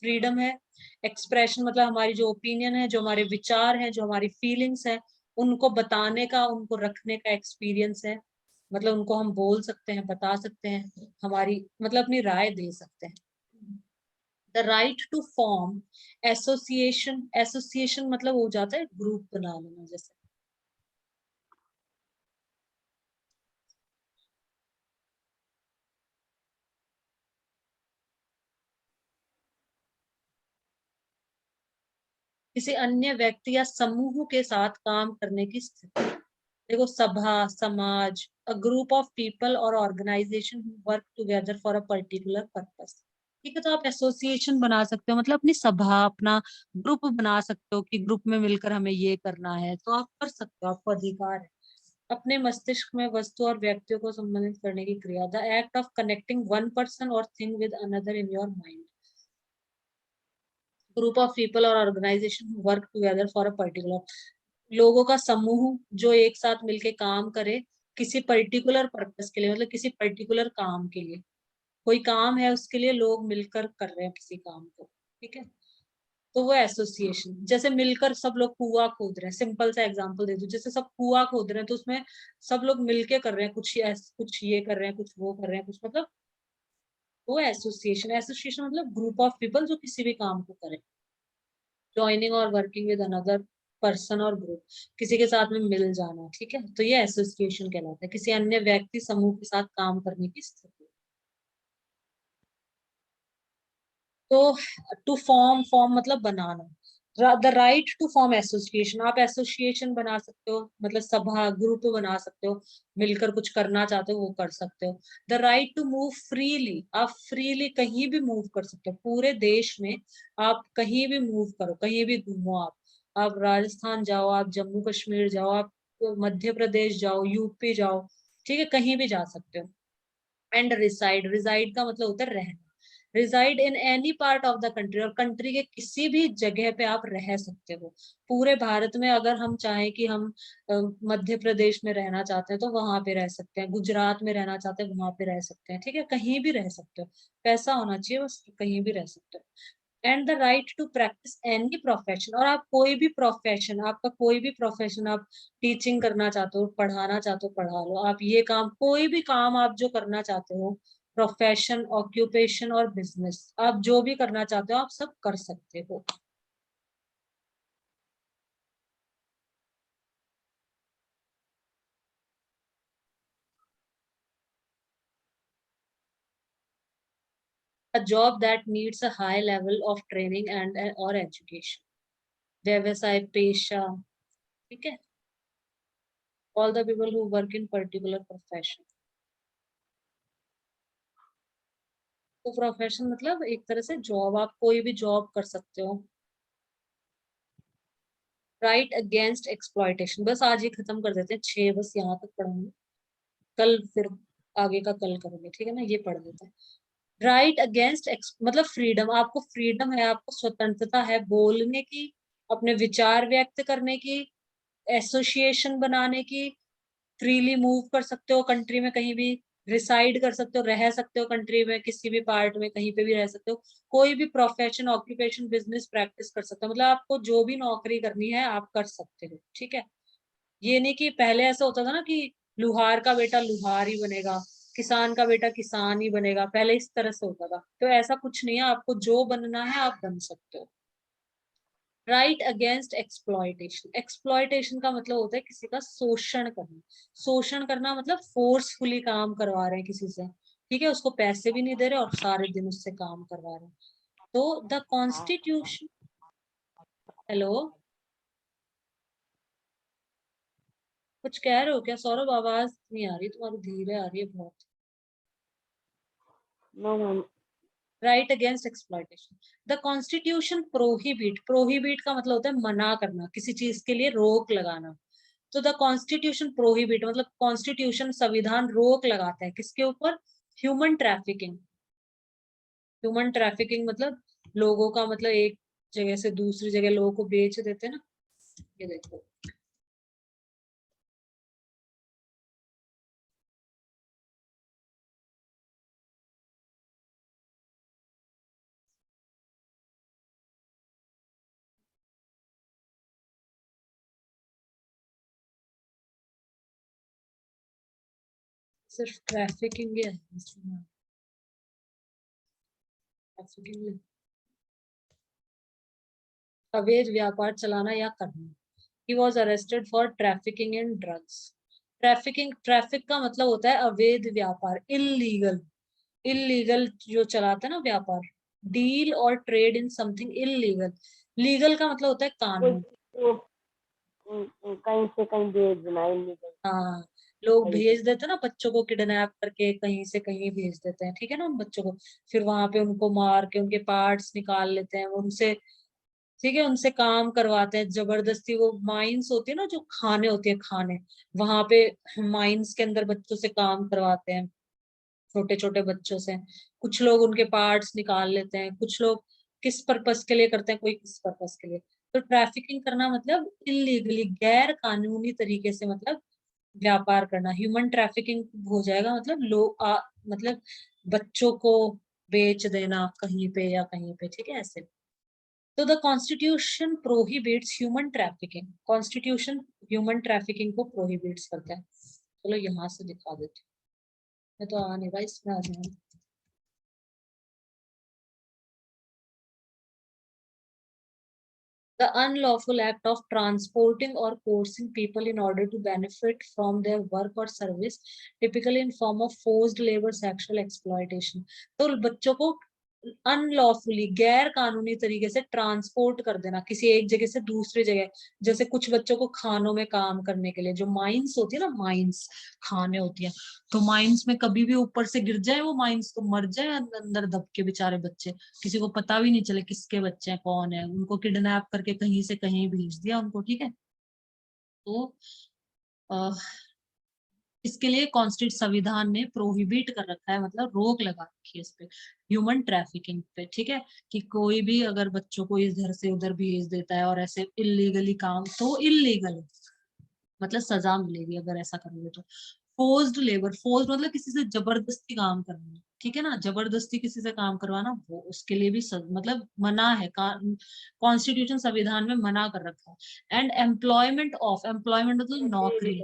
फ्रीडम है। एक्सप्रेशन मतलब हमारी जो ओपिनियन है, जो हमारे विचार हैं, जो हमारी फीलिंग्स है, उनको बताने का, उनको रखने का एक्सपीरियंस है, मतलब उनको हम बोल सकते हैं, बता सकते हैं, हमारी मतलब अपनी राय दे सकते हैं। The right to form association, association मतलब हो जाता है ग्रुप बना लेना, जैसे किसी अन्य व्यक्ति या समूह के साथ काम करने की स्थिति। देखो, सभा, समाज, अ ग्रुप ऑफ पीपल और organisation work together for a particular purpose. ठीक है, तो आप एसोसिएशन बना सकते हो, मतलब अपनी सभा, अपना ग्रुप बना सकते हो कि ग्रुप में मिलकर हमें ये करना है, तो आप कर सकते हो, आपको अधिकार है। अपने मस्तिष्क में वस्तु और व्यक्तियों को संबंधित करने की क्रिया, the act of connecting one person और thing with another in your mind. Group of people और organisation work together for a particular, लोगों का समूह जो एक साथ मिलके काम करे किसी पर्टिकुलर पर्पस के लिए, मतलब किसी पर्टिकुलर काम के लिए, कोई काम है उसके लिए लोग मिलकर कर रहे हैं किसी काम को, ठीक है, तो वो एसोसिएशन। जैसे मिलकर सब लोग कुआं खोद रहे हैं, सिंपल सा एग्जांपल दे दूं, जैसे सब कुआं खोद रहे हैं तो उसमें सब लोग मिलके कर रहे हैं, कुछ ये कर रहे हैं, कुछ वो कर रहे हैं, कुछ मतलब वो एसोसिएशन। एसोसिएशन मतलब ग्रुप ऑफ पीपल जो किसी भी काम को करे, ज्वाइनिंग और वर्किंग विद अनदर पर्सन और ग्रुप, किसी के साथ में मिल जाना, ठीक है, तो ये एसोसिएशन कहलाता है, किसी अन्य व्यक्ति समूह के साथ काम करने की स्थिति। तो टू फॉर्म, फॉर्म मतलब बनाना, the right to form association, आप एसोसिएशन बना सकते हो, मतलब सभा, ग्रुप बना सकते हो, मिलकर कुछ करना चाहते हो वो कर सकते हो। The right to move freely, आप फ्रीली कहीं भी मूव कर सकते हो पूरे देश में, आप कहीं भी मूव करो, कहीं भी घूमो, आप राजस्थान जाओ, आप जम्मू कश्मीर जाओ, आप मध्य प्रदेश जाओ, यूपी जाओ, ठीक है, कहीं भी जा सकते हो। एंड रिसाइड, रिसाइड का मतलब होता है रहना, reside in any part of the country, और कंट्री के किसी भी जगह पे आप रह सकते हो। पूरे भारत में अगर हम चाहें कि हम मध्य प्रदेश में रहना चाहते हैं तो वहां पे रह सकते हैं, गुजरात में रहना चाहते हैं वहां पे रह सकते हैं, ठीक है, कहीं भी रह सकते हो, पैसा होना चाहिए बस, कहीं भी रह सकते हो। And the right to practise any profession, और आप कोई भी प्रोफेशन, आपका कोई भी प्रोफेशन, आप टीचिंग करना चाहते हो, पढ़ाना चाहते हो, पढ़ा लो, आप ये काम, कोई भी काम आप जो करना चाहते हो, प्रोफेशन, ऑक्यूपेशन और बिजनेस, आप जो भी करना चाहते हो आप सब कर सकते हो। A job that needs a high level of training and or education, व्यवसाय, पेशा, ठीक है, all the people who work in particular profession। तो प्रोफेशन मतलब एक तरह से जॉब, आप कोई भी जॉब कर सकते हो। राइट अगेंस्ट एक्सप्लॉयटेशन, बस आज ये खत्म कर देते हैं, 6 बस यहाँ तक पढ़ेंगे, कल फिर आगे का कल करेंगे, ठीक है ना, ये पढ़ लेते हैं। राइट अगेंस्ट मतलब फ्रीडम, आपको फ्रीडम है, आपको स्वतंत्रता है बोलने की, अपने विचार व्यक्त करने की, एसोसिएशन बनाने की, फ्रीली मूव कर सकते हो कंट्री में कहीं भी, रिसाइड कर सकते हो, रह सकते हो कंट्री में किसी भी पार्ट में, कहीं पे भी रह सकते हो, कोई भी प्रोफेशन, ऑक्यूपेशन, बिजनेस प्रैक्टिस कर सकते हो, मतलब आपको जो भी नौकरी करनी है आप कर सकते हो, ठीक है। ये नहीं कि पहले ऐसा होता था ना कि लुहार का बेटा लुहार ही बनेगा, किसान का बेटा किसान ही बनेगा, पहले इस तरह से होता था, तो ऐसा कुछ नहीं है, आपको जो बनना है आप बन सकते हो। राइट अगेंस्ट एक्सप्लॉयटेशन, एक्सप्लॉयटेशन का मतलब होता है किसी का शोषण करना, शोषण करना मतलब फोर्सफुली काम करवा रहे हैं किसी से, ठीक है, उसको पैसे भी नहीं दे रहे और सारे दिन उससे काम करवा रहे हैं। तो द कॉन्स्टिट्यूशन, हेलो, कुछ कह रहे हो क्या सौरभ? आवाज नहीं आ रही तुम्हारी, धीरे आ रही है बहुत। No ma'am. Right against exploitation, the constitution prohibit, prohibit का मतलब होता है मना करना, किसी चीज के लिए रोक लगाना, तो द कॉन्स्टिट्यूशन प्रोहिबिट मतलब कॉन्स्टिट्यूशन, संविधान रोक लगाता है किसके ऊपर? ह्यूमन ट्रैफिकिंग, ह्यूमन ट्रैफिकिंग मतलब लोगों का, मतलब एक जगह से दूसरी जगह लोगों को बेच देते हैं ना, ये देखो, सिर्फ ट्रैफिकिंग है, ट्रैफिकिंग अवैध व्यापार चलाना या करना। He was arrested for trafficking in drugs. Traffic का मतलब होता है अवैध व्यापार, इलीगल। इलीगल जो चलाता है ना व्यापार, डील और trade in something illegal. Legal का मतलब होता है कोई कानून। कहीं से कहीं भेजना इलीगल, हाँ, लोग सही से। भेज देते हैं ना बच्चों को, किडनैप करके कहीं से कहीं भेज देते हैं, ठीक है ना, उन बच्चों को। फिर वहां पे उनको मार के उनके पार्ट्स निकाल लेते हैं उनसे, ठीक है, उनसे काम करवाते हैं जबरदस्ती। वो माइंस होती है ना, जो खाने होती है, खाने, वहां पे माइंस के अंदर बच्चों से काम करवाते हैं, छोटे छोटे बच्चों से। कुछ लोग उनके पार्ट्स निकाल लेते हैं, कुछ लोग किस पर्पस के लिए करते हैं, कोई किस पर्पस के लिए। तो ट्रैफिकिंग करना मतलब इलीगली, गैर कानूनी तरीके से, मतलब व्यापार करना। ह्यूमन ट्रैफिकिंग हो जाएगा मतलब मतलब बच्चों को बेच देना कहीं पे या कहीं पे, ठीक है, ऐसे। तो the constitution prohibits human trafficking, constitution human trafficking को प्रोहिबिट्स करता है। चलो यहाँ से दिखा देती हूँ, मैं तो आ नहीं रहा, इसमें आ जाऊंगी। The unlawful act of transporting or coercing people in order to benefit from their work or service, typically in form of forced labor, sexual exploitation। तो बच्चों को अनलॉफुली, गैर कानूनी तरीके से ट्रांसपोर्ट कर देना किसी एक जगह से दूसरी जगह। जैसे कुछ बच्चों को खानों में काम करने के लिए, जो माइंस होती है ना, माइंस खाने होती है, तो माइंस में कभी भी ऊपर से गिर जाए वो माइंस, तो मर जाए अंदर दब के बेचारे बच्चे, किसी को पता भी नहीं चले किसके बच्चे हैं, कौन है, उनको किडनैप करके कहीं से कहीं भेज दिया उनको, ठीक है। तो अ, इसके लिए कॉन्स्टिट्यूट संविधान ने प्रोहिबिट कर रखा है, मतलब रोक लगा रखी है इस पे, ह्यूमन ट्रैफिकिंग पे, ठीक है। कि कोई भी अगर बच्चों को इधर से उधर भेज देता है और ऐसे इलीगली काम, तो इलीगल है, मतलब सजा मिलेगी अगर ऐसा करोगे तो। फोर्स्ड लेबर, फोर्स्ड मतलब किसी से जबरदस्ती काम करना, ठीक है ना, जबरदस्ती किसी से काम करवाना, वो उसके लिए भी मतलब मना है, कॉन्स्टिट्यूशन संविधान में मना कर रखा है। एंड एम्प्लॉयमेंट ऑफ, एम्प्लॉयमेंट मतलब नौकरी,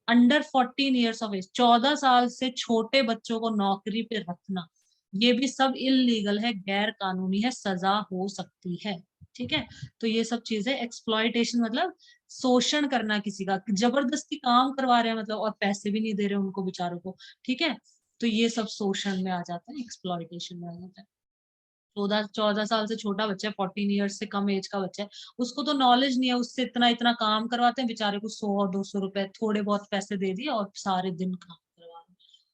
अंडर 14 ईयर्स ऑफ एज, 14 साल से छोटे बच्चों को नौकरी पे रखना, ये भी सब इलीगल है, गैर कानूनी है, सजा हो सकती है, ठीक है। तो ये सब चीजें, एक्सप्लॉयटेशन मतलब शोषण करना किसी का, जबरदस्ती काम करवा रहे हैं मतलब, और पैसे भी नहीं दे रहे उनको बेचारों को, ठीक है। तो ये सब शोषण में आ जाता है, एक्सप्लॉयटेशन में आ जाता है। 14 14 साल से छोटा बच्चा है, 14 ईयर्स से कम एज का बच्चा है, उसको तो नॉलेज नहीं है, उससे इतना इतना काम करवाते हैं बेचारे को, 100 200 रुपए थोड़े बहुत पैसे दे दिए और सारे दिन काम करवा रहे हैं।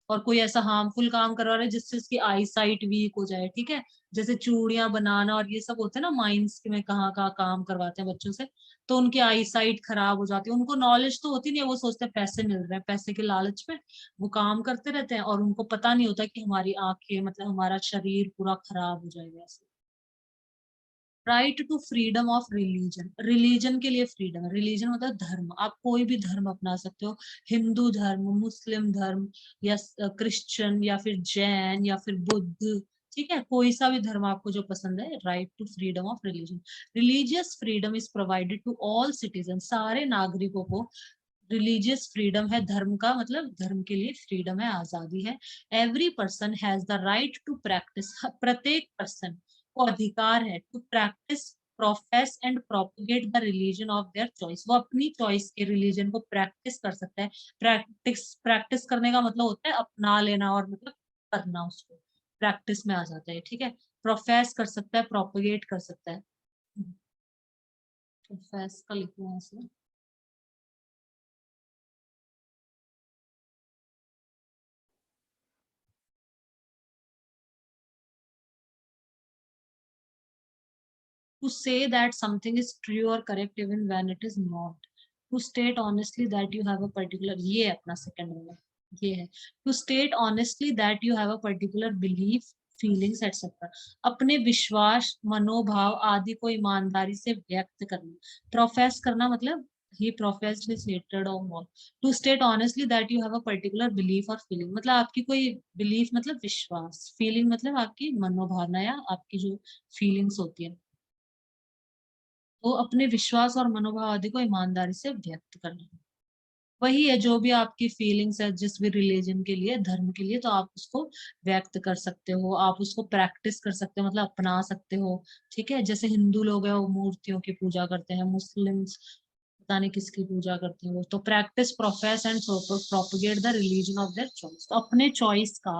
और कोई ऐसा हार्मफुल काम करवा रहे हैं जिससे उसकी आई साइट वीक हो जाए, ठीक है। जैसे चूड़ियां बनाना और ये सब होते हैं ना, माइंस में कहाँ कहाँ काम करवाते हैं बच्चों से, तो उनकी आई साइट खराब हो जाती है। उनको नॉलेज तो होती नहीं है, वो सोचते हैं पैसे मिल रहे हैं, पैसे के लालच में वो काम करते रहते हैं, और उनको पता नहीं होता कि हमारी आंखें, मतलब हमारा शरीर पूरा खराब हो जाएगा ऐसे। Right to freedom of religion, religion के लिए फ्रीडम है। रिलीजन मतलब धर्म, आप कोई भी धर्म अपना सकते हो, हिंदू धर्म, मुस्लिम धर्म, या क्रिश्चियन, या फिर जैन, या फिर बुद्ध, ठीक है, कोई सा भी धर्म आपको जो पसंद है। Right to freedom of religion, religious freedom is provided to all citizen, सारे नागरिकों को रिलीजियस फ्रीडम है, धर्म का मतलब धर्म के लिए फ्रीडम है, आजादी है। Every person has the right to practise, प्रत्येक पर्सन को अधिकार है to practise, profess and propagate the religion of their choice, वो अपनी चॉइस के रिलीजन को प्रैक्टिस कर सकता है। प्रैक्टिस, प्रैक्टिस करने का मतलब होता है अपना लेना, और मतलब करना, उसको प्रैक्टिस में आ जाता है, ठीक है। प्रोफेस कर सकता है, प्रोपोगेट कर सकता है। प्रोफेस का लिखना है इसमें। To say that something is true or correct even when it is not, to state honestly that you have a particular, ये है अपना सेकंड वाला, ये है to state honestly that you have a particular belief, feelings etcetera, अपने विश्वास, मनोभाव आदि को ईमानदारी से व्यक्त करना। प्रोफेस करना मतलब he professed his hatred of all, to state honestly that you have a particular belief or feeling, मतलब आपकी कोई बिलीफ मतलब विश्वास, फीलिंग मतलब आपकी मनोभावना या आपकी जो फीलिंग्स होती है, वो अपने विश्वास और मनोभाव आदि को ईमानदारी से व्यक्त करना। वही है, जो भी आपकी फीलिंग्स है जिस भी रिलीजन के लिए, धर्म के लिए, तो आप उसको व्यक्त कर सकते हो, आप उसको प्रैक्टिस कर सकते हो, मतलब अपना सकते हो। ठीक है, जैसे हिंदू लोग हैं वो मूर्तियों की पूजा करते हैं, मुस्लिम्स पता नहीं किसकी पूजा करते हैं वो, तो practise, profess and propagate the religion of their choice. तो अपने चॉइस का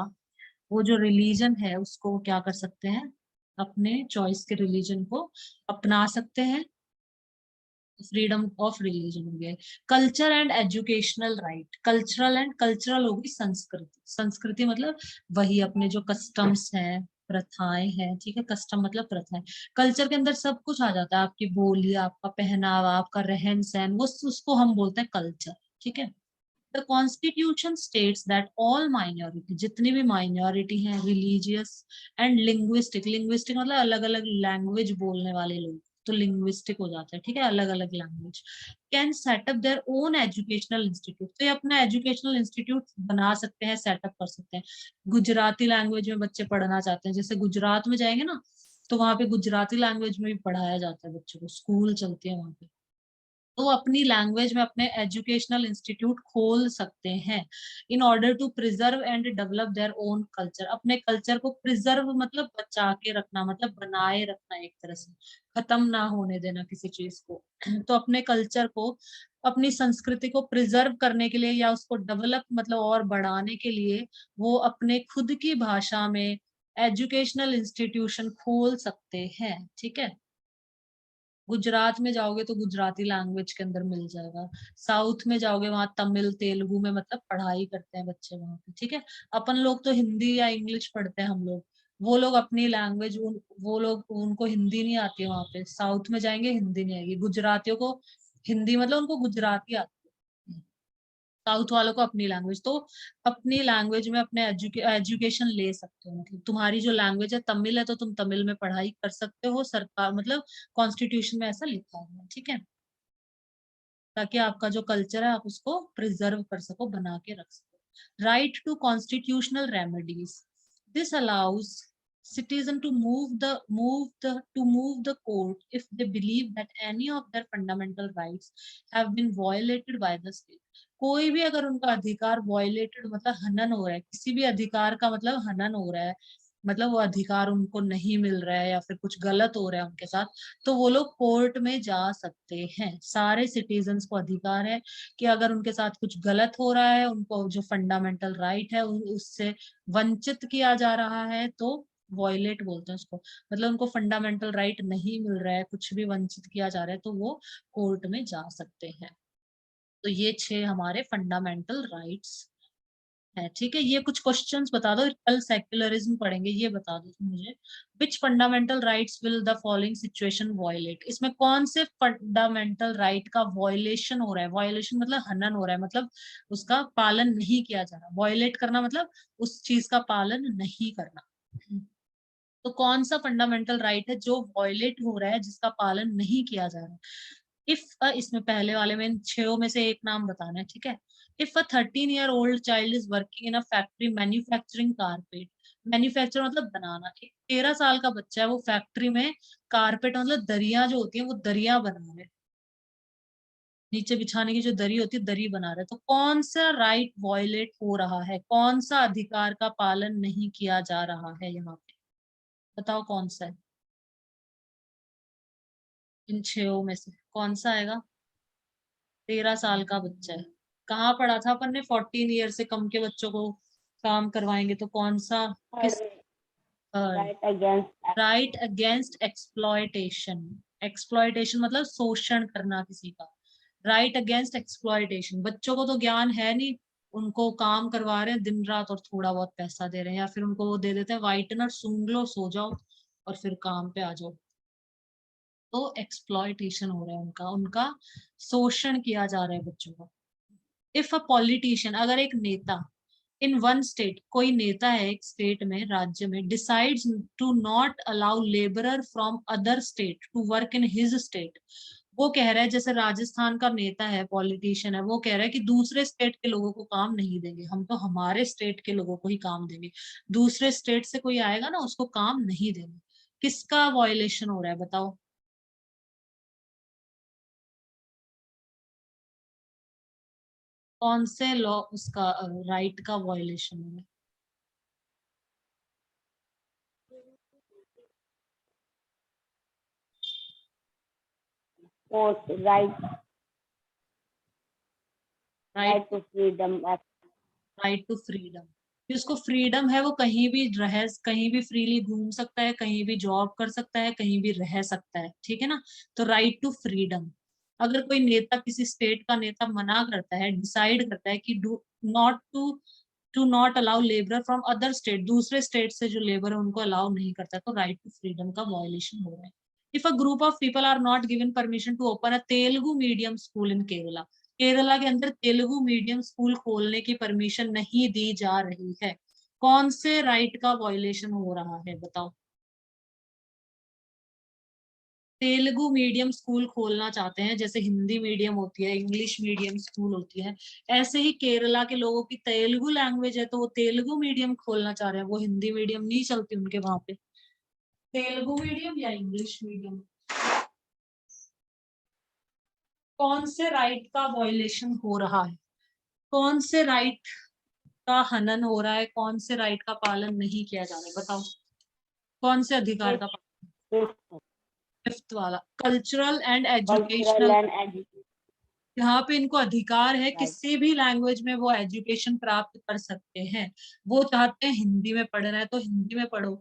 वो जो रिलीजन है उसको वो क्या कर सकते हैं, अपने चॉइस के रिलीजन को अपना सकते हैं। फ्रीडम ऑफ रिलीजन हो गया। Culture and educational right, cultural and cultural होगी संस्कृति, संस्कृति मतलब वही अपने जो कस्टम्स हैं, प्रथाएं हैं। ठीक है, कस्टम मतलब प्रथाएं। कल्चर के अंदर सब कुछ आ जाता है, आपकी बोली, आपका पहनावा, आपका रहन सहन, वो उसको हम बोलते हैं कल्चर। ठीक है। The constitution states that all minority, जितनी भी माइनॉरिटी हैं, रिलीजियस एंड लिंग्विस्टिक, लिंग्विस्टिक मतलब अलग अलग लैंग्वेज बोलने वाले लोग, तो लिंग्विस्टिक हो जाता है। ठीक है, अलग अलग language, can setup their own educational institute, तो ये अपना एजुकेशनल इंस्टीट्यूट बना सकते हैं, सेटअप कर सकते हैं। गुजराती लैंग्वेज में बच्चे पढ़ना चाहते हैं, जैसे गुजरात में जाएंगे ना, तो वहां पे गुजराती लैंग्वेज में भी पढ़ाया जाता है बच्चों को, स्कूल चलती है वहां पे। तो अपनी लैंग्वेज में अपने एजुकेशनल इंस्टीट्यूट खोल सकते हैं, in order to preserve and develop their own culture, अपने कल्चर को प्रिजर्व मतलब बचा के रखना, मतलब बनाए रखना, एक तरह से खत्म ना होने देना किसी चीज को। तो अपने कल्चर को, अपनी संस्कृति को प्रिजर्व करने के लिए या उसको डेवलप मतलब और बढ़ाने के लिए वो अपने खुद की भाषा में एजुकेशनल इंस्टीट्यूशन खोल सकते हैं। ठीक है, गुजरात में जाओगे तो गुजराती लैंग्वेज के अंदर मिल जाएगा, साउथ में जाओगे वहां तमिल तेलुगु में मतलब पढ़ाई करते हैं बच्चे वहां पे। ठीक है, अपन लोग तो हिंदी या इंग्लिश पढ़ते हैं हम लोग, वो लोग अपनी लैंग्वेज, वो लोग उनको हिंदी नहीं आती है, वहां पे साउथ में जाएंगे हिंदी नहीं आएगी, गुजरातियों को हिंदी मतलब उनको गुजराती आती है, साउथ वालों को अपनी लैंग्वेज। तो अपनी लैंग्वेज में अपने एजुकेशन ले सकते हो, मतलब तुम्हारी जो लैंग्वेज है तमिल है तो तुम तमिल में पढ़ाई कर सकते हो, सरकार मतलब कॉन्स्टिट्यूशन में ऐसा लिखा हुआ है। ठीक है, ताकि आपका जो कल्चर है आप उसको प्रिजर्व कर सको, बना के रख सको। Right to constitutional remedies, this allows citizen to move the court if they believe that any of their fundamental rights have been violated by the state। कोई भी अगर उनका अधिकार violated मतलब हनन हो रहा है, किसी भी अधिकार का मतलब हनन हो रहा है, मतलब वो अधिकार उनको नहीं मिल रहा है या फिर कुछ गलत हो रहा है उनके साथ, तो वो लोग कोर्ट में जा सकते हैं। सारे सिटीजन्स को अधिकार है कि अगर उनके साथ कुछ गलत हो रहा है, उनको जो फंडामेंटल राइट है उससे वंचित किया जा रहा है, तो वॉयलेट बोलते हैं उसको, मतलब उनको फंडामेंटल राइट नहीं मिल रहा है, कुछ भी वंचित किया जा रहा है, तो वो कोर्ट में जा सकते हैं। तो ये 6 हमारे फंडामेंटल राइट्स है। ठीक है, ये कुछ क्वेश्चंस बता दो, कल सेक्युलरिज्म पढ़ेंगे, ये बता दो तुम मुझे, which fundamental rights will the following situation violate, इसमें कौन से फंडामेंटल राइट का वॉयलेशन हो रहा है, वॉयलेशन मतलब हनन हो रहा है, मतलब उसका पालन नहीं किया जा रहा, वॉयलेट करना मतलब उस चीज का पालन नहीं करना। तो कौन सा फंडामेंटल राइट है जो वॉयलेट हो रहा है, जिसका पालन नहीं किया जा रहा है। इफ इसमें पहले वाले में इन 6 में से एक नाम बताना है। ठीक है, if a 13-year-old child is working in a factory manufacturing carpet, manufacture मतलब बनाना, एक 13 साल का बच्चा है वो फैक्ट्री में कारपेट मतलब दरिया जो होती है वो दरिया बना रहा है, नीचे बिछाने की जो दरी होती है दरी बना रहा है, तो कौन सा राइट वॉयलेट हो रहा है, कौन सा अधिकार का पालन नहीं किया जा रहा है यहाँ पे, बताओ कौन सा है, इन 6 में से कौन सा आएगा। 13 साल का बच्चा है, कहाँ पढ़ा था अपन ने, 14 ईयर से कम के बच्चों को काम करवाएंगे, तो कौन सा, किस, right against right against exploitation, exploitation मतलब शोषण करना किसी का, राइट अगेंस्ट एक्सप्लॉयटेशन। बच्चों को तो ज्ञान है नहीं, उनको काम करवा रहे हैं दिन रात और थोड़ा बहुत पैसा दे रहे हैं, या फिर उनको वो दे देते हैं वाइटनर, सूंघ लो सो जाओ और फिर काम पे आ जाओ, तो एक्सप्लॉयटेशन हो रहा है उनका, उनका शोषण किया जा रहा है बच्चों का। इफ अ पॉलिटिशियन, अगर एक नेता इन वन स्टेट, कोई नेता है एक स्टेट में, राज्य में, decides to not allow labourer from other state to work in his state, वो कह रहा है, जैसे राजस्थान का नेता है, पॉलिटिशियन है, वो कह रहा है कि दूसरे स्टेट के लोगों को काम नहीं देंगे, हम तो हमारे स्टेट के लोगों को ही काम देंगे, दूसरे स्टेट से कोई आएगा ना उसको काम नहीं देंगे। किसका वॉयलेशन हो रहा है बताओ। कौन से लॉ उसका राइट का वायलेशन है? Fourth, right right to freedom. Right to freedom. जिसको फ्रीडम है वो कहीं भी रह, कहीं भी फ्रीली घूम सकता है, कहीं भी जॉब कर सकता है, कहीं भी रह सकता है, ठीक है ना। तो राइट टू फ्रीडम। अगर कोई नेता, किसी स्टेट का नेता मना करता है, डिसाइड करता है कि do not to not allow labour from other state, दूसरे स्टेट से जो लेबर है उनको अलाउ नहीं करता, तो राइट टू फ्रीडम का वायलेशन हो रहा है। If a group of people are not given permission to open a Telugu medium school in Kerala, Kerala के अंदर तेलुगु मीडियम स्कूल खोलने की परमिशन नहीं दी जा रही है, कौन से राइट का वायलेशन हो रहा है बताओ। तेलुगु मीडियम स्कूल खोलना चाहते हैं, जैसे हिंदी मीडियम होती है, इंग्लिश मीडियम स्कूल होती है, ऐसे ही केरला के लोगों की तेलुगु लैंग्वेज है तो वो तेलुगु मीडियम खोलना चाह रहे हैं, वो हिंदी मीडियम नहीं चलती उनके वहां पे, तेलुगु मीडियम या इंग्लिश मीडियम। कौन से राइट का वायलेशन हो रहा है, कौन से राइट का हनन हो रहा है, कौन से राइट का पालन नहीं किया जा रहा है बताओ, कौन से अधिकार का? Fifth, फिफ्थ वाला, cultural and cultural educational. and educational. यहाँ पे इनको अधिकार है, Right. किसी भी लैंग्वेज में वो एजुकेशन प्राप्त कर सकते हैं। वो चाहते हैं हिंदी में पढ़ना है तो हिंदी में पढ़ो,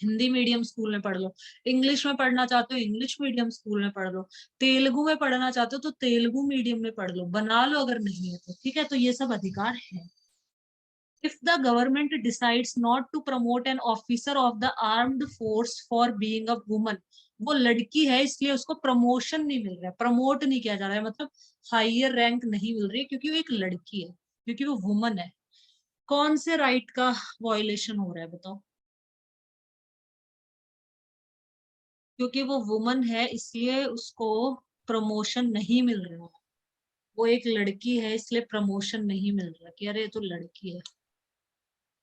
हिंदी मीडियम स्कूल में पढ़ लो, इंग्लिश में पढ़ना चाहते हो इंग्लिश मीडियम स्कूल में पढ़ लो, तेलुगु में पढ़ना चाहते हो तो तेलुगु मीडियम में पढ़ लो, बना लो अगर नहीं है तो, ठीक है। तो ये सब अधिकार है। If the government decides not to promote an officer of the armed force for being a woman, वो लड़की है इसलिए उसको प्रमोशन नहीं मिल रहा है, प्रमोट नहीं किया जा रहा है, मतलब हायर रैंक नहीं मिल रही है क्योंकि वो एक लड़की है, क्योंकि वो वुमन है। कौन से राइट का वायलेशन हो रहा है बताओ? क्योंकि वो वुमन है इसलिए उसको प्रमोशन नहीं मिल रहा है, वो एक लड़की है इसलिए प्रमोशन नहीं मिल रहा कि अरे ये तो लड़की है,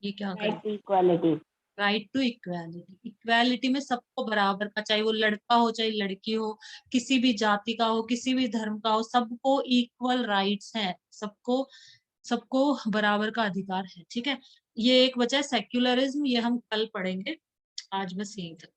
ये क्या करे। Right to equality. Right to equality, equality में सबको बराबर का, चाहे वो लड़का हो चाहे लड़की हो, किसी भी जाति का हो किसी भी धर्म का हो, सबको इक्वल राइट्स हैं, सबको सबको बराबर का अधिकार है, ठीक है। ये एक बचा है सेक्युलरिज्म, ये हम कल पढ़ेंगे, आज बस यहीं तक।